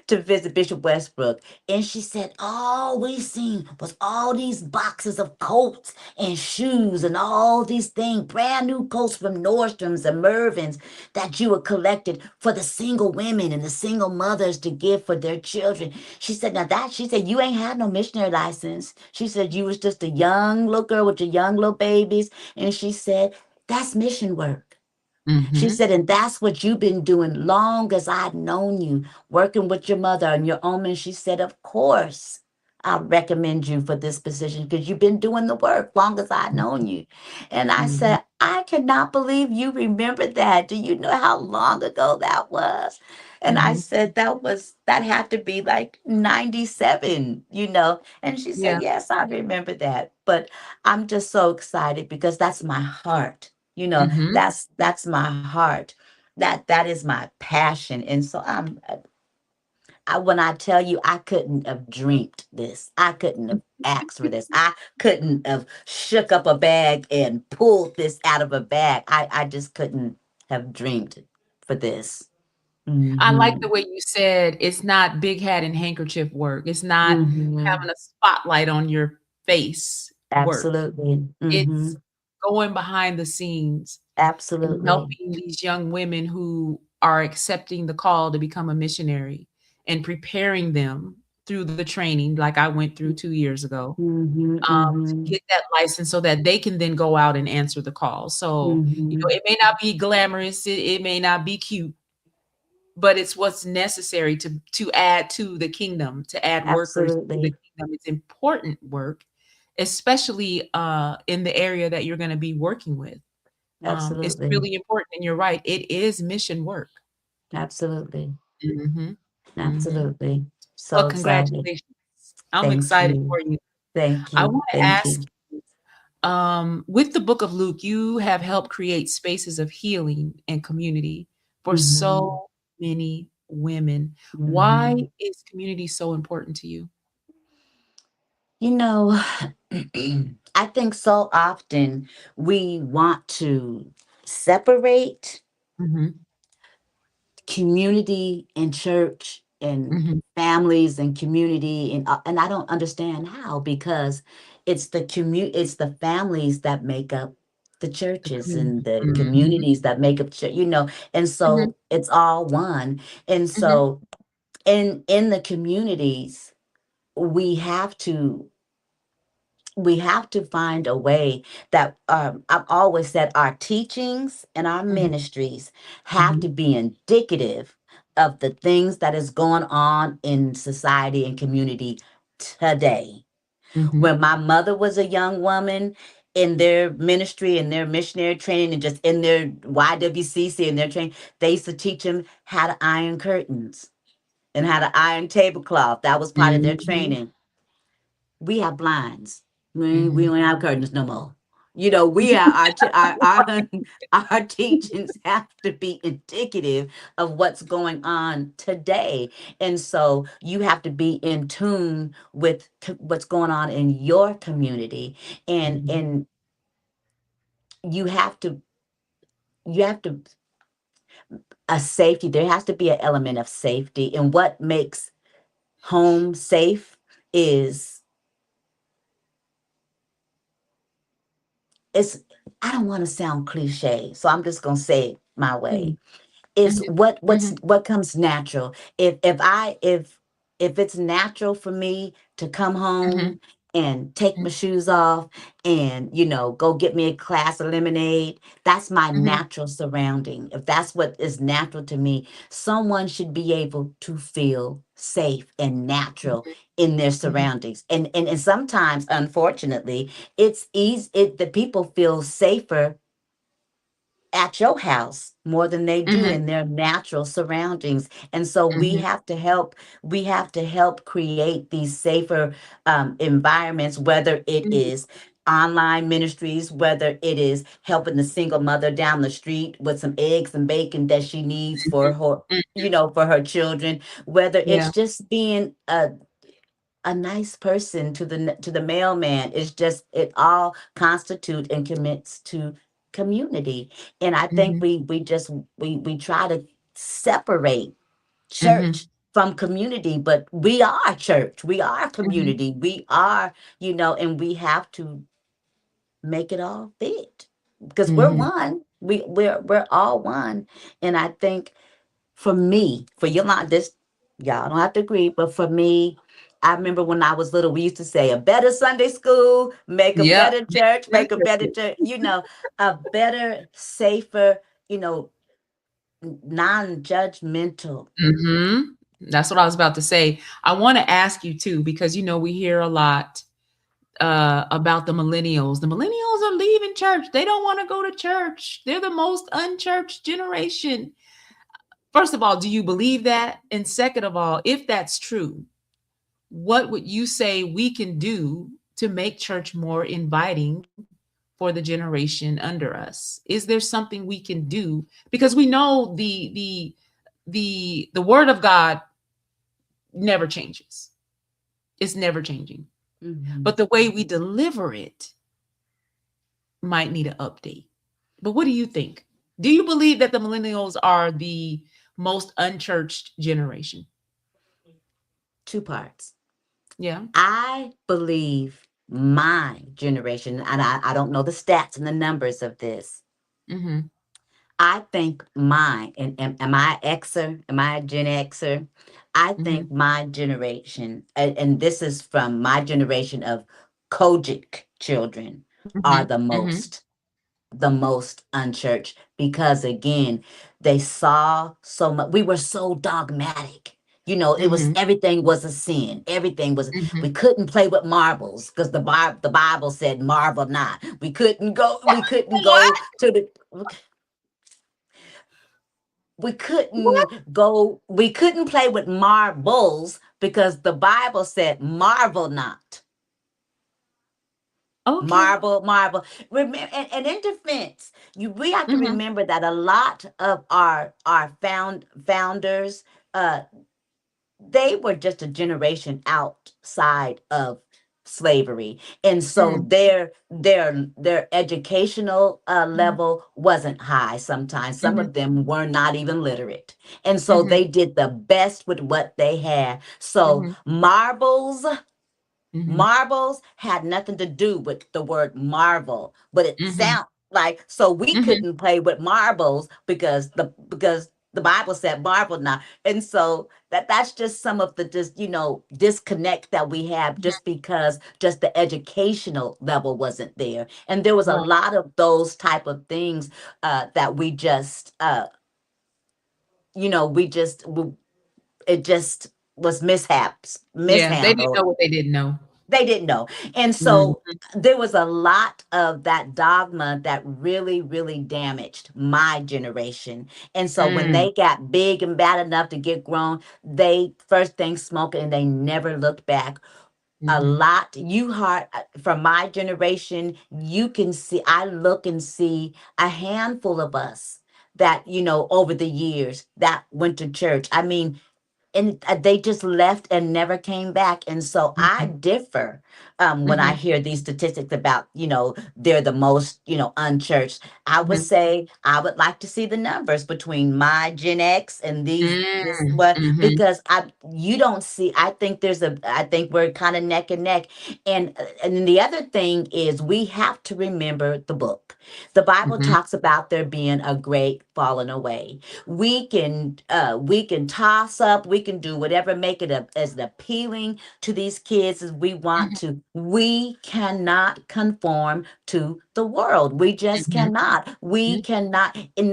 to visit Bishop Westbrook. And she said, all we seen was all these boxes of coats and shoes and all these things, brand new coats from Nordstrom's and Mervyn's that you had collected for the single women and the single mothers to give for their children. She said, she said, you ain't had no missionary license. She said, you was just a young little girl with your young little babies. And she said, that's mission work. She Mhm. said, and that's what you've been doing long as I've known you, working with your mother and your own. And she said, of course, I recommend you for this position because you've been doing the work long as I've known you. And I Mhm. said, I cannot believe you remember that. Do you know how long ago that was? And I Mhm. said, that had to be like 97, you know? And she said, Yeah. yes, I remember that. But I'm just so excited because that's my heart. You know, Mhm. that's my heart. That is my passion. And so when I tell you I couldn't have dreamed this, I couldn't have asked for this. I couldn't have shook up a bag and pulled this out of a bag. I just couldn't have dreamed for this. I like the Mm-hmm. way you said it's not big hat and handkerchief work. It's not Mm-hmm. having a spotlight on your face work. Absolutely. Mm-hmm. It's going behind the scenes and Absolutely. helping these young women who are accepting the call to become a missionary and preparing them through the training like I went through 2 years ago, Mm-hmm. to Mm-hmm. get that license so that they can then go out and answer the call. So, Mm-hmm. it may not be glamorous, it may not be cute, but it's what's necessary to add to the kingdom, to add workers to the Absolutely. kingdom. It's important work, especially in the area that you're going to be working with. It's Absolutely. really important, and you're right. It is mission work. Absolutely. Hmm. Hmm. Absolutely. Well, So excited. congratulations. I'm Thank excited you. for you. Thank I you. want to Thank ask you. you, with the book of Luke, you have helped create spaces of healing and community for Mm-hmm. so many women. Why Mm-hmm. is community so important to you? You know, I think so often we want to separate Mhm, community and church and mhm. families and community and I don't understand how because it's the families that make up the The churches and community. the Mhm, communities that make up church, you know, and mhm, so it's all one. And mhm, so in the communities we have to we have to find a way that I've always said our teachings and our mhm, ministries have mhm, to be indicative of the things that is going on in society and community today. mhm, When my mother was a young woman in their ministry and their missionary training and just in their YWCC and their training, they used to teach them how to iron curtains and how to iron tablecloth. That was part of their mhm, training. We have blinds. We mhm. don't have curtains no more. You know, we are our teachings have to be indicative of what's going on today, and so you have to be in tune with what's going on in your community, Mhm, and you have to you have to a safety. There has to be an element of safety, and what makes home safe is it's I don't want to sound cliche, so I'm just gonna say it my way. mhm, It's mhm, mhm, what comes natural. If it's natural for me to come mhm, home and take my mhm, shoes off and go get me a glass of lemonade, that's my mhm, natural surrounding. If that's what is natural to me, someone should be able to feel safe and natural mhm, in their mhm, surroundings. And sometimes, unfortunately, it's easy. The people feel safer at your house more than they do mhm, in their natural surroundings, and so mhm, we have to help create these safer environments, whether it mhm, is online ministries, whether it is helping the single mother down the street with some eggs and bacon that she needs for her, mhm. for her children, whether it's Yeah. just being a nice person to the mailman. It's just it all constitute and commits to community. And I think Mhm, we try to separate mhm, church from community, but we are church, we are mhm, community, we are, and we have to make it all fit because we're mhm. one. We're all one. And I think for me, for Yolanda, this y'all don't have to agree, but for me, I remember when I was little, we used to say a better Sunday school, make a Yep. better church, Better make a better churches. church, a better, safer, non-judgmental. Mhm. That's what I was about to say. I wanna ask you too, because, we hear a lot, about the millennials. The millennials are leaving church. They don't want to go to church. They're the most unchurched generation. First of all, do you believe that? And second of all, if that's true, what would you say we can do to make church more inviting for the generation under us? Is there something we can do? Because we know the word of God never changes. It's never changing. Mhm. But the way we deliver it might need an update. But what do you think? Do you believe that the millennials are the most unchurched generation? Two parts. Yeah. I believe my generation, and I don't know the stats and the numbers of this. Mm-hmm. I think mine, and am I a Xer? Am I a Gen Xer? I Mm-hmm. think my generation, and this is from my generation of Kojic children, Mm-hmm. are Mm-hmm. the most unchurched because again, they saw so much. We were so dogmatic. It was Mm-hmm. everything was a sin. Everything was. Mm-hmm. We couldn't play with marbles because the Bible said marvel not. We couldn't go. We couldn't What? go to the. We What? couldn't go. We couldn't play with marbles because the Bible said marvel not. Okay. Marble. Remember, and in defense, we have to Mm-hmm. remember that a lot of our founders, uh, they were just a generation outside of slavery, and so Mm-hmm. their educational Mm-hmm. level wasn't high. Sometimes some Mm-hmm. of them were not even literate, and so Mm-hmm. they did the best with what they had. So Mm-hmm. Mm-hmm. marbles had nothing to do with the word marvel, but it Mm-hmm. sound like so we Mm-hmm. couldn't play with marbles because the Bible said marble not. And so that's just some of the just disconnect that we have just because just the educational level wasn't there. And there was a Right. lot of those type of things that we just it just was Yeah. They didn't mishandled. know what they didn't know. They didn't know. And so Mm-hmm. there was a lot of that dogma that really, really damaged my generation. And so when Mm-hmm. they got big and bad enough to get grown, they first thing smoking and they never looked back. A Mm-hmm. lot you heard from my generation, you can see, I look and see a handful of us that, over the years that went to church. I mean, and they just left and never came back. And so I Mm-hmm. differ when I Mm-hmm. hear these statistics about they're the most unchurched. I would Mm-hmm. say I would like to see the numbers between my Gen X and this one, Mm-hmm. because I you don't see. I think we're kind of neck and neck. And then the other thing is we have to remember the book. The Bible Mm-hmm. talks about there being a great falling away. We can toss up, we can do whatever, make it as appealing to these kids as we want to. We cannot conform to the world. We just Mm-hmm. cannot. We Mm-hmm. cannot. And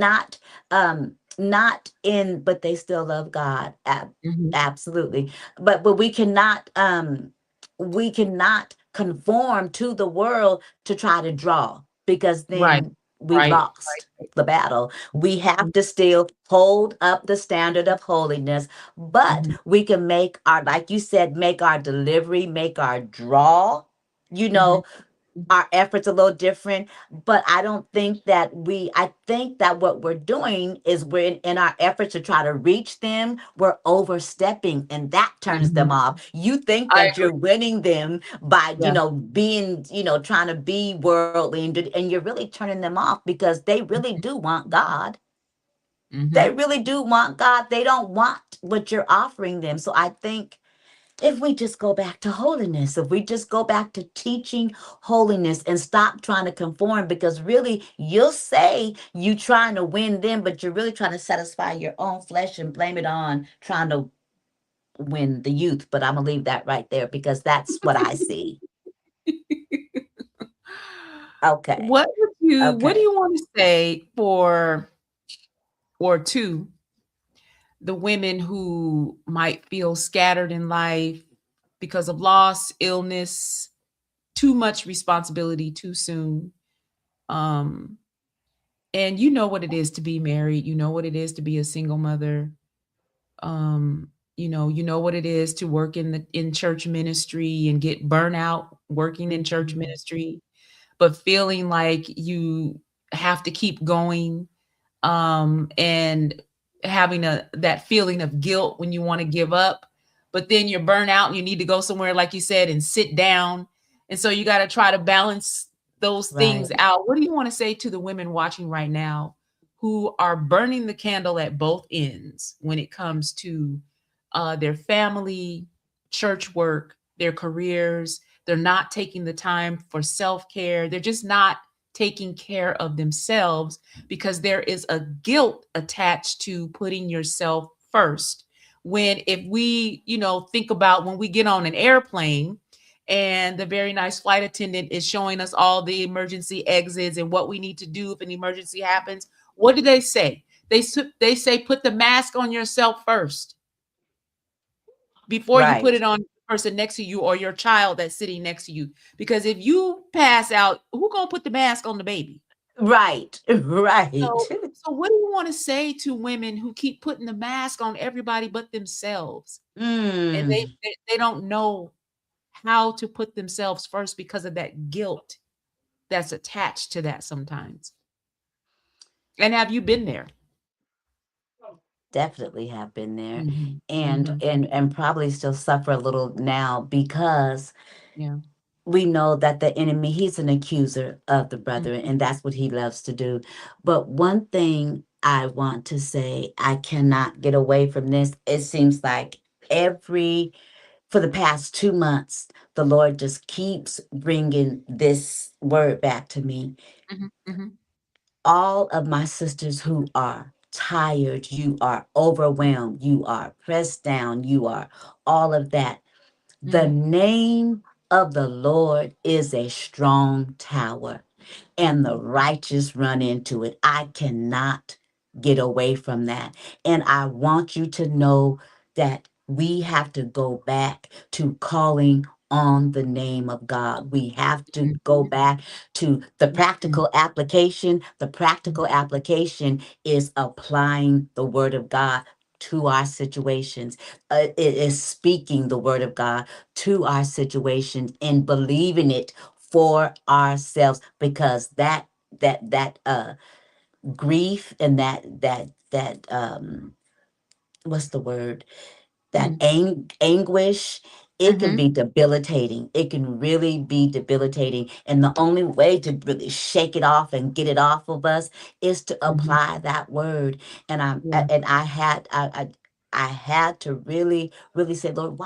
not in, but they still love God. Mm-hmm. Absolutely. But we cannot conform to the world to try to draw, because Right. then we've Right. lost the battle. We Mm-hmm. have to still hold up the standard of holiness, but Mm-hmm. we can make our, like you said, make our delivery, make our draw, you Mm-hmm. know, our efforts a little different. But I think that what we're doing is we're in our efforts to try to reach them, we're overstepping, and that turns them Mm-hmm. off. You think I that you're agree. winning them by Yeah. being, trying to be worldly, and you're really turning them off, because they really do want God. Mm-hmm. They really do want God. They don't want what you're offering them. So I think if we just go back to holiness, if we just go back to teaching holiness and stop trying to conform, because really you'll say you trying to win them, but you're really trying to satisfy your own flesh and blame it on trying to win the youth. But I'm gonna leave that right there because that's what I see. Okay. What do Okay. you want to say for or to the women who might feel scattered in life because of loss, illness, too much responsibility too soon? Um, and you know what it is to be married. You know what it is to be a single mother. Um, you know what it is to work in church ministry and get burnout working in church Mhm. ministry, but feeling like you have to keep going, and having a that feeling of guilt when you want to give up, but then you're burnt out and you need to go somewhere, like you said, and sit down. And so you got to try to balance those things Right. out. What do you want to say to the women watching right now who are burning the candle at both ends when it comes to their family, church work, their careers? They're not taking the time for self care. They're just not taking care of themselves because there is a guilt attached to putting yourself first. When if we, think about when we get on an airplane and the very nice flight attendant is showing us all the emergency exits and what we need to do if an emergency happens, what do they say? They say put the mask on yourself first before you put Right. it on the person next to you or your child that's sitting next to you. Because if you pass out, who gonna put the mask on the baby? Right. Right. So what do you want to say to women who keep putting the mask on everybody but themselves? And they, Mm. they they don't know how to put themselves first because of that guilt that's attached to that sometimes. And have you been there? Definitely have been there, Mhm. and Mhm. probably still suffer a little now because Yeah. we know that the enemy, he's an accuser of the brethren, Mhm. and that's what he loves to do. But one thing I want to say, I cannot get away from this. It seems like every for the past 2 months, the Lord just keeps bringing this word back to me. Mhm. Mhm. All of my sisters who are tired, you are overwhelmed, you are pressed down, you are all of that. The Mhm. name of the Lord is a strong tower, and the Mhm. righteous run into it. I cannot get away from that. And I want you to know that we have to go back to calling on the name of God. We have to go Mhm. back to the Mhm. practical application. The Mhm. practical application is applying the word of God to our situations. It is speaking the word of God to our situations and believing it for ourselves, because that grief and that what's the word, that Mhm. anguish, it can Mhm. be debilitating. It can really be debilitating. And the only way to really shake it off and get it off of us is to Mhm. apply that word. And Yeah. I had to really, really say, Lord,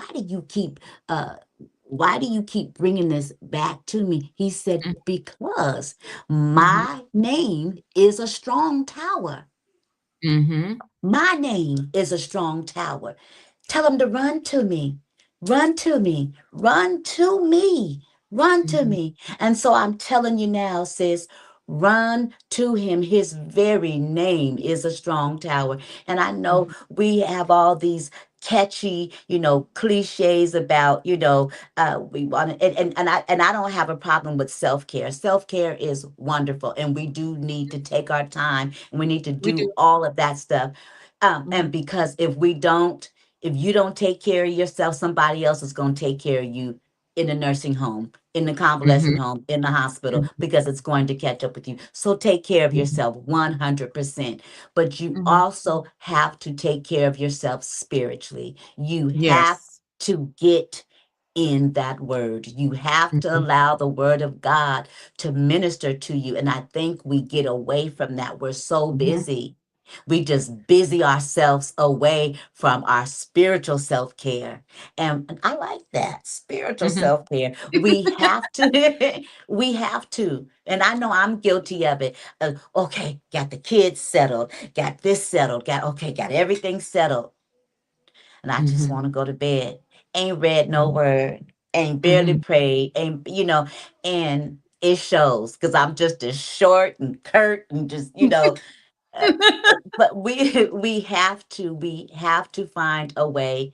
uh, why do you keep bringing this back to me? He said, Mhm. because Mhm. my name is a strong tower. Mhm. My name is a strong tower. Tell them to run to me, run to me, run to me, run to Mhm. me. And so I'm telling you now, sis, run to him. His very name is a strong tower. And I know Mhm. we have all these catchy, cliches about, we want to, and I don't have a problem with self-care. Self-care is wonderful, and we do need to take our time, and we need to We do. do all of that stuff. And Mhm. because if you don't take care of yourself, somebody else is going to take care of you in the nursing home, in the convalescent Mhm. home, in the hospital, Mhm. because it's going to catch up with you. So take care of Mhm. yourself 100%. But you Mhm. also have to take care of yourself spiritually. You have Yes. to get in that word. You have to Mhm. allow the word of God to minister to you. And I think we get away from that. We're so Mhm. busy. We just busy ourselves away from our spiritual self-care. And I like that, spiritual Mhm. self-care. We have to, we have to. And I know I'm guilty of it. Okay, got the kids settled, got this settled, got everything settled. And I just Mhm. want to go to bed. Ain't read no Mhm. word, ain't barely Mhm. prayed, and it shows because I'm just as short and curt and just, uh, but we have to find a way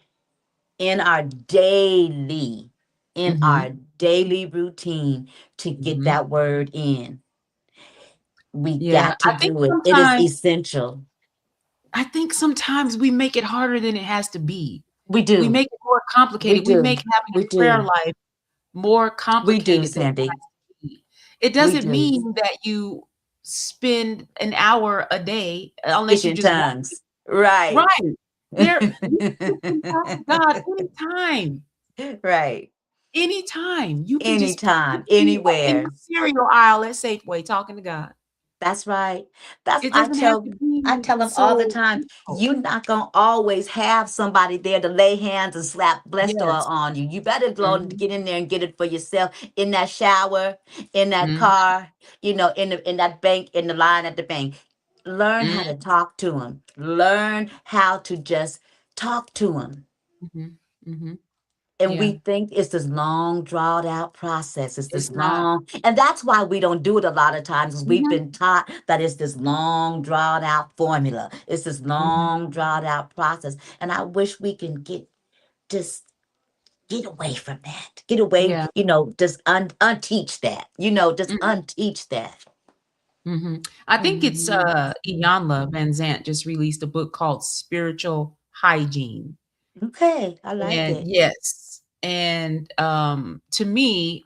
in our daily in our Mhm. daily routine to get Mhm. that word in. We Yeah. got to I think do it. It is sometimes essential. we make it harder than it has to be. We We do. make it more We complicated. We do. make having We a prayer do. life more We do, complicated than it Sandy. has to be. It We doesn't do. mean that you spend an hour a day unless you Speaking just want tongues. Right. right. You can talk to God anytime. Right. Anytime. You Anytime, can be in the anywhere. cereal aisle at Safeway talking to God. That's right. That's It doesn't have to I be tell them all the so time, difficult. you're not gonna always have somebody there to lay hands and slap blessed oil Yes. on you. You better go and Mhm. get in there and get it for yourself in that shower, in that Mhm. car, in that bank, in the line at the bank. Learn how to Mhm. talk to them. Learn how to just talk to them. Mhm. Mhm. And Yeah. we think it's this long, drawn out process. It's this It's not. long, and that's why we don't do it a lot of times, is we've Mhm. been taught that it's this long, drawn out formula. It's this Mhm. long, drawn out process. And I wish we can just get away from that. Get away, Yeah. just unteach that. Just Mhm. unteach that. I think it's Mhm. Iyanla Van Zant just released a book called Spiritual Hygiene. Okay, I like And it. yes, and to me,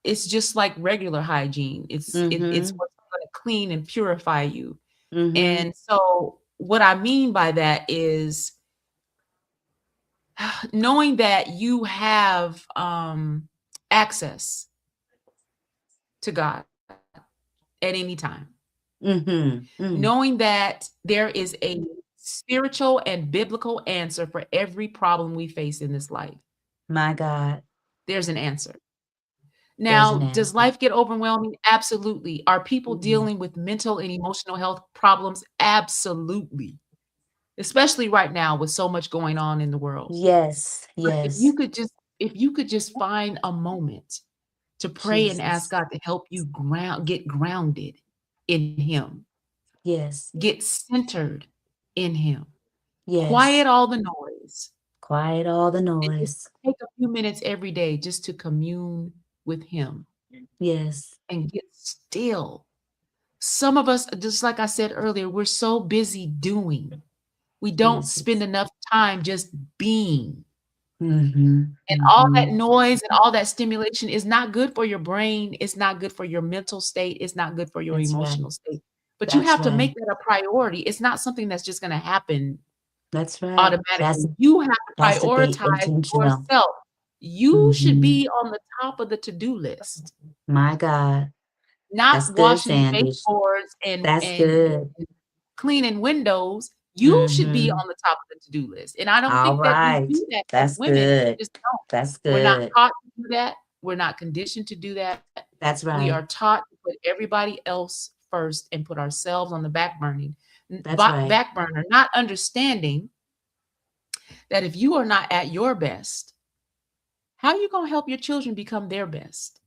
it's just like regular hygiene. It's Mm-hmm. what's going to clean and purify you. Mm-hmm. And so what I mean by that is knowing that you have access to God at any time. Mm-hmm. Mm. Knowing that there is a spiritual and biblical answer for every problem we face in this life. My God, There's an answer. there's Now, an does answer. life get overwhelming? Absolutely. Are people Mhm. dealing with mental and emotional health problems? Absolutely. Especially right now with so much going on in the world. Yes, But yes. if you could just find a moment to pray and ask Jesus. God to help you get grounded in him, Yes, get centered in him, yes. quiet all the noise, Quiet all the and just noise. take a few minutes every day just to commune with him Yes, and get still. Some of us, just like I said earlier, we're so busy doing. We don't spend Jesus. enough time just being. Mm-hmm. And all that Mm-hmm. noise and all that stimulation is not good for your brain. It's not good for your mental state. It's not good for your That's right. emotional state. But you That's have to right. make that a priority. It's not something that's just going to happen That's right. automatically. You have to Has to be prioritize intentional. yourself. You should Mm-hmm. be on the top of the to-do list, My God. That's not good, washing Sandy. baseboards That's good. and cleaning windows. You should be Mm-hmm. on the top of the to-do list. And I don't All think that we right. do that as That's women. We good. just don't. That's We're not good. taught to do that. We're not conditioned to do that. That's We are right. taught to put everybody else first and put ourselves on the That's right. back burner, not understanding that if you are not at your best, how are you going to help your children become their best?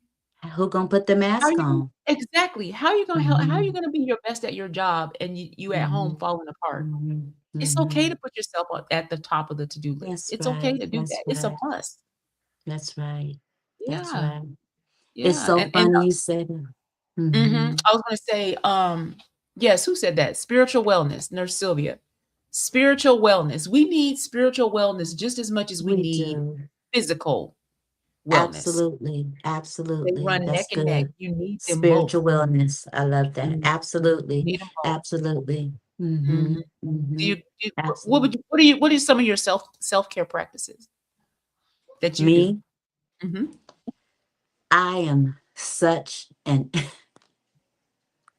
Who gonna put the How are mask you gonna on? exactly. How are you gonna help how are you Mm-hmm. gonna be your best at your job and you at home Mm-hmm. falling apart? Mm-hmm. It's okay Mm-hmm. to put yourself at the top of the to-do list. That's It's okay right. to do That's that. It's a right. must. That's right. That's Yeah. right. It's Yeah. so And funny you said it. mhm, Mm-hmm. I was gonna say, yes, who said that? Spiritual wellness, Nurse Sylvia. Spiritual wellness. We need spiritual wellness just as much as we We need do. physical wellness. Absolutely. They Absolutely. run neck That's and neck. good. You need them both. Spiritual wellness. I love that. Mhm. Absolutely. Need them both. Absolutely. Mm-hmm. Mhm. Mm-hmm. What would Absolutely. you what are some of your self-care practices that you do? Me, Mhm. I am such an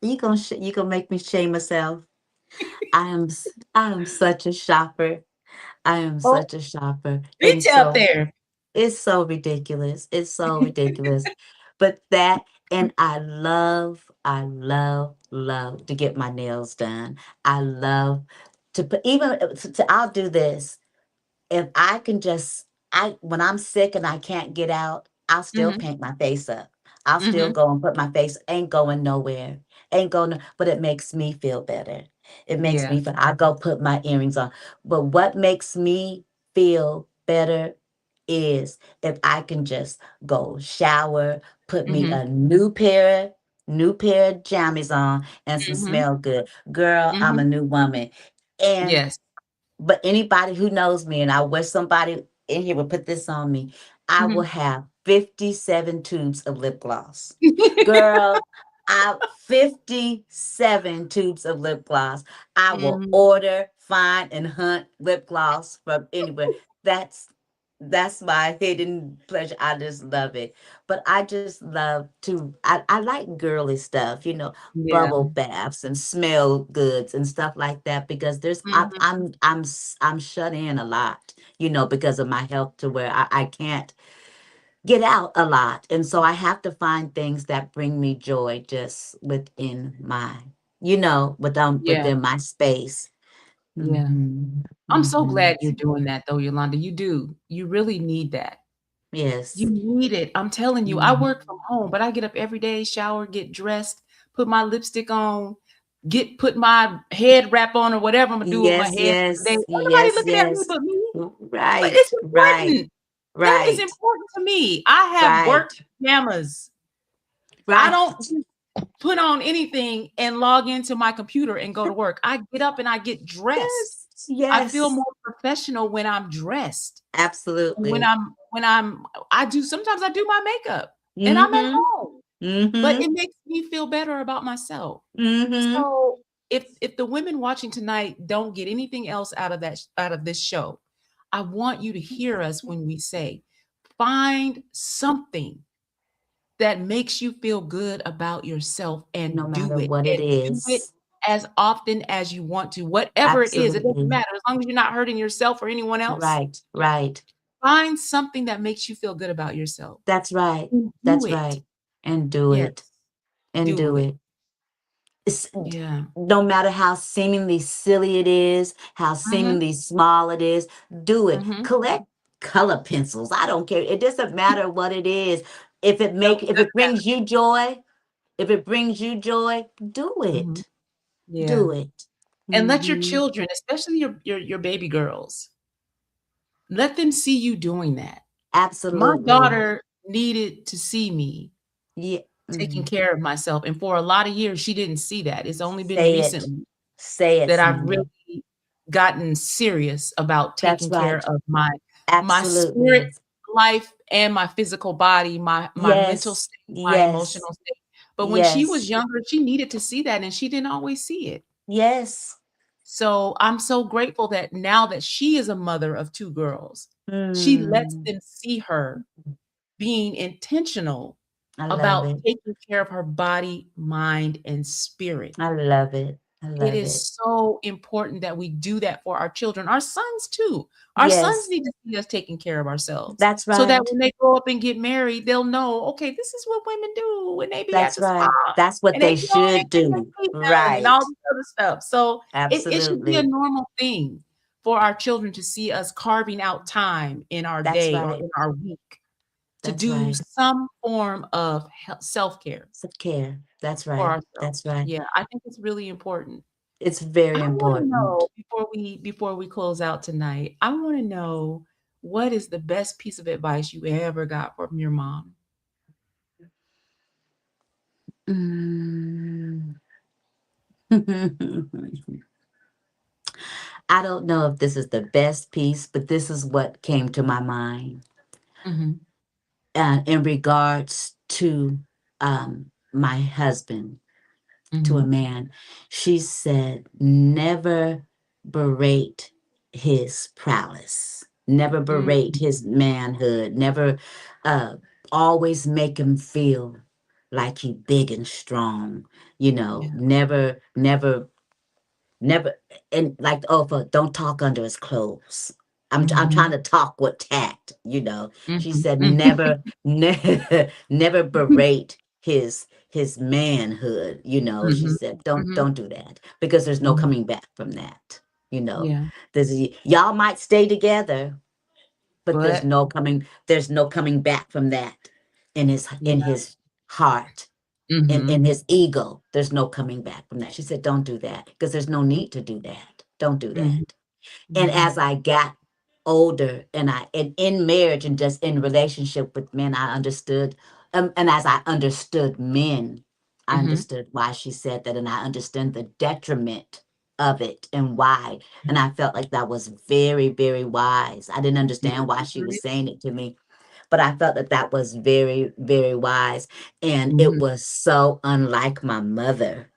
you gonna make me shame myself. I am such a shopper. I am Oh, such a shopper. And reach out so there. it's so ridiculous. It's so ridiculous. But love to get my nails done. I love to put even I'll do this. If I can just I when I'm sick and I can't get out, I'll still Mhm. paint my face up. I'll still Mhm. go and put my face ain't going nowhere. Ain't going but it makes me feel better. It makes Yeah. me feel I go put my earrings on. But what makes me feel better is if I can just go shower, put me Mhm. a new pair. new pair of jammies on, and some Mhm. smell good. Girl, I'm a Mhm. new woman. And Yes. but anybody who knows me, and I wish somebody in here would put this on me, I will Mhm. have 57 tubes of lip gloss. Girl, I 57 tubes of lip gloss. I will Mhm. order, find, and hunt lip gloss from anywhere. That's that's my hidden pleasure. I just love it. But I just love to I like girly stuff, Yeah. bubble baths and smell goods and stuff like that because Mhm. I'm shut in a lot, because of my health to where I can't get out a lot. And so I have to find things that bring me joy just within Yeah. within my space. Yeah. Hmm. I'm so Hmm. glad you're doing that though, Yolanda. You do. You really need that. You Yes. need it. I'm telling you, I Hmm. work from home, but I get up every day, shower, get dressed, put my lipstick on, put my head wrap on or whatever I'm gonna do with my Yes, head for the day. yes, Ain't nobody yes, looking at me yes. but me. But Right, it's right, important. That is right, important to me. I have work right, pajamas. I right. don't just put on anything and log into my computer and go to work. I get up and I get dressed. Yes, I feel yes, more professional when I'm dressed. And absolutely. I do sometimes I do my makeup and I'm at Mm-hmm, home, but mm-hmm, it makes me feel better about myself. mm-hmm. So if the women watching tonight don't get anything else out of this show, I want you to hear us when we say, find something that makes you feel good about yourself No do matter it, what it and do it is. as often as you want to. Whatever it is, it doesn't Absolutely. matter as long as you're not hurting yourself or anyone else. Right, right. Find something that makes you feel good about yourself That's right. and do That's it. right. And do Yes, it. And do do it. it. Yeah. No matter how seemingly silly it is, how Mhm, seemingly small it is, do it. mhm. Collect color pencils. I don't care. It doesn't matter what it is. No, it If doesn't it brings you joy, if it brings you joy, do matter. Mhm. it. Yeah. Do it. And let your Hmm. children, especially your baby girls, let them see you doing that. My Absolutely. daughter needed to see me Yeah. taking Mhm. care of myself, and for a lot of years, she didn't see that. It's only been Say it. recently Say it, that I've Sandy. really gotten serious about That's taking care right. of my spirit Absolutely. life and my physical body, my mental Yes. state, my Yes. emotional state. But when she was Yes. younger, she needed to see that, and she didn't always see it. Yes. So I'm so grateful that now that she is a mother of 2 girls, she lets Mm. them see her being intentional I love about it. taking care of her body, mind, and spirit. I love it. I It love is it. so important that we do that for our children, our sons too. Our sons Yes, need to see us taking care of ourselves that's so that right. when they grow up and get married, they'll know, okay, this is what women do when they be at That's the spa right. That's what and they they be on there should getting their do. feet done and all Right. this other stuff. So it should be a Absolutely. normal thing for our children to see us carving out time in our That's day or right. in our week to That's do right. some form of self-care Self care. That's for right. ourselves. That's right. Yeah, I think it's really important. It's very I wanna important. know before we close out tonight, I wanna know what is the best piece of advice you ever got from your mom? Mm. I don't know if this is the best piece, but this is what came to my mind Mhm, in regards to my husband, to a mhm, man. She said, never berate his prowess, never mm, berate his manhood, never always make him feel like he big and strong, yeah, never, and like the Oprah, don't talk under his clothes. I'm trying mhm, to talk with tact, She mhm, said mhm, never berate his manhood, She mhm, said mhm, don't do that because there's no mhm, coming back from that, yeah, There's y'all might stay together, but but there's no coming back from that in yeah, his heart in mhm, his ego. There's no coming back from that. She said, don't do that because there's no need to do that. Don't do mhm, that. And mhm, as I got older and in marriage and just in relationship with men, I understood. And as I understood men, I Mm-hmm. understood why she said that, and I understand the detriment of it and why. And I felt like that was very, very wise. I didn't understand why she was saying it to me, but I felt that that was very, very wise. And it Mm-hmm. was so unlike my mother.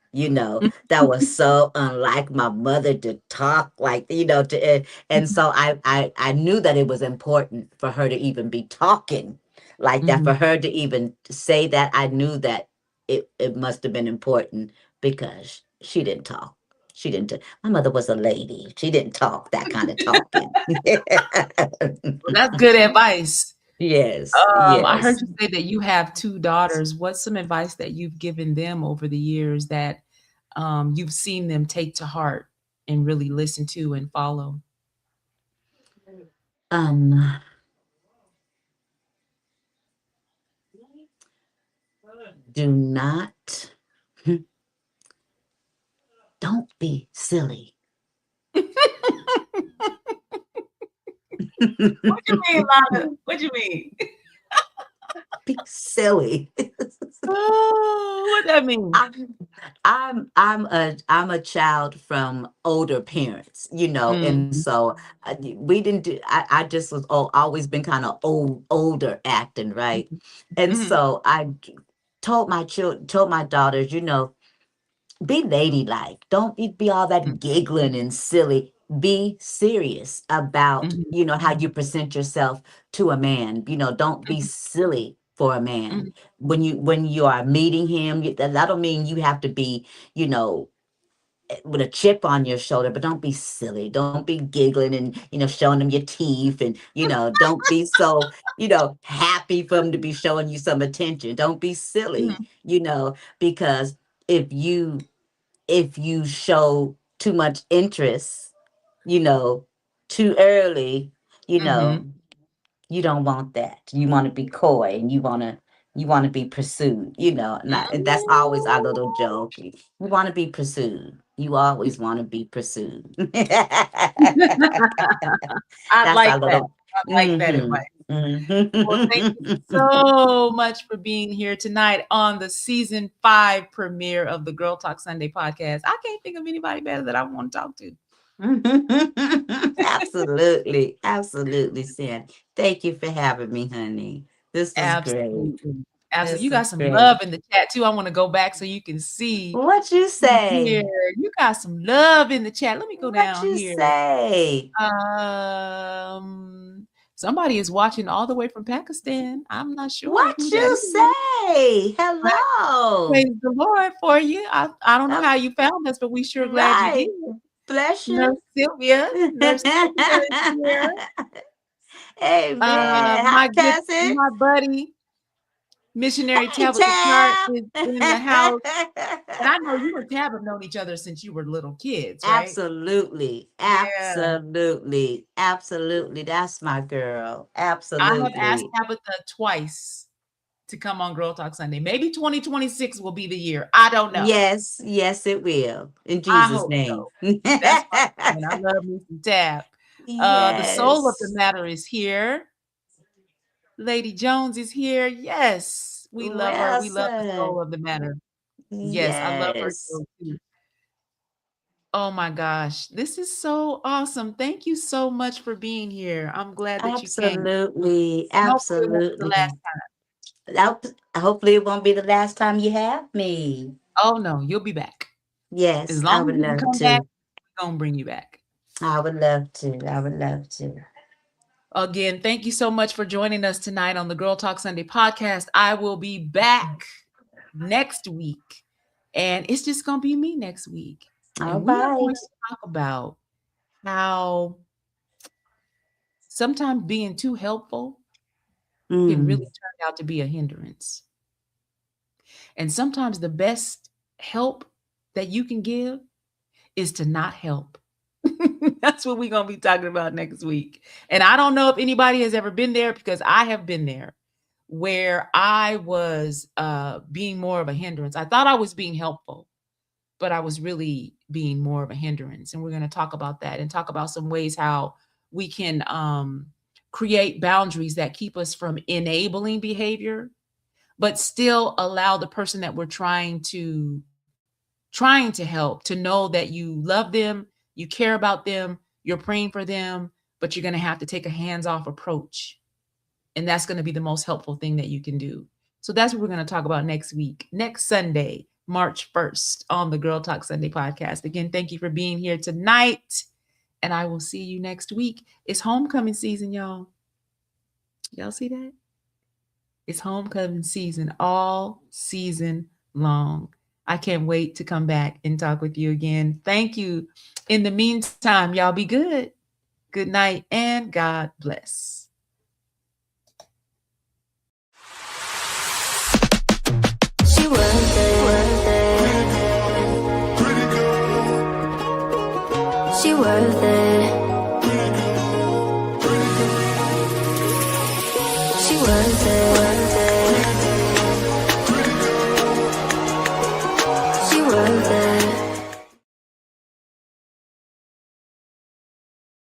That was so unlike my mother to talk like, and so I knew that it was important for her to even be talking like that, Mm-hmm. for her to even say that. I knew that it must have been important because she didn't talk. She didn't. My mother was a lady. She didn't talk that kind of talking. Well, that's good advice. Yes, I heard yes. you say that you have two daughters. What's some advice that you've given them over the years that you've seen them take to heart and really listen to and follow? Um, do not, don't be silly. What you mean, Lana? What you mean? Be silly. Oh, what that mean? I'm I'm a child from older parents, and Mm, so we didn't do. I just was always been kind of older acting, right? mhm, And mhm, so told my daughters, be ladylike. Don't be all mhm, that giggling and silly. Be serious about, mhm, how you present yourself to a man. Don't be silly for a man. mhm, When you are meeting him, that don't mean you have to be, you know, with a chip on your shoulder, but don't be silly. Don't be giggling and, showing them your teeth and, don't be so, happy for them to be showing you some attention. Don't be silly, mhm, because if you show too much interest, you know, too early, you mhm. know, you don't want that. You want to be coy and you want to be pursued, and that's always our little joke. You want to be pursued. You always want to be pursued. I That's like our that. little I like that hmm advice. Well, thank you hmm so much for being here tonight on the season 5 premiere of the Girl Talk Sunday podcast. I can't think of anybody better that I want to talk to. Absolutely. Absolutely, Sam. Thank you for having me, honey. This was great. Absolutely. Absolutely. You This got is some great. love in the chat too. I want to go back so you can see What you here. say? You got some love in the chat. Let me go What down you here. say? Um, Somebody is watching all the way from Pakistan. I'm not sure What who that you is. say? But Hello. praise the Lord for you. I don't know Uh, how you found us, but we sure glad you did. right. Bless you. Nurse Sylvia. Nurse Sylvia is here. Amen. Hi, My good cousin. my buddy, missionary Hey, Tabitha Clark Tab. is in the house. And I know you and Tab have known each other since you were little kids, right? Absolutely. Yeah. Absolutely. Absolutely. That's my girl. I have asked Absolutely. Tabitha twice to come on Girl Talk Sunday. Maybe 2026 will be the year. I don't know. Yes, yes, it will. In I Jesus' hope name. so. That's my friend. I love me some Tab. The soul of the Yes. matter is here. Lady Jones is here. Yes, we love her. We love the Wilson. soul of the matter. Yes, I love her Yes. so too. Oh my gosh, this is so awesome. Thank you so much for being here. I'm glad that you came. Absolutely. And hopefully it won't be the last Absolutely. time. Hope- Hopefully, it won't be the last time you have me. Oh no, you'll be back. Yes, As I long as would you can love come back, to. we're gonna bring you back. I would love to. I would love to. Again, thank you so much for joining us tonight on the Girl Talk Sunday podcast. I will be back next week, and it's just gonna be me next week. All And we are going right. to talk about how sometimes being too helpful can really Mm, turn out to be a hindrance. And sometimes the best help that you can give is to not help. That's what we're going to be talking about next week. And I don't know if anybody has ever been there because I have been there where I was being more of a hindrance. I thought I was being helpful, but I was really being more of a hindrance. And we're going to talk about that and talk about some ways how we can create boundaries that keep us from enabling behavior, but still allow the person that we're trying to help to know that you love them, you care about them, you're praying for them, but you're going to have to take a hands-off approach. And that's going to be the most helpful thing that you can do. So that's what we're going to talk about next week, next Sunday, March 1st on the Girl Talk Sunday podcast. Again, thank you for being here tonight. And I will see you next week. It's homecoming season, y'all. Y'all see that? It's homecoming season all season long. I can't wait to come back and talk with you again. Thank you. In the meantime, y'all be good. Good night and God bless.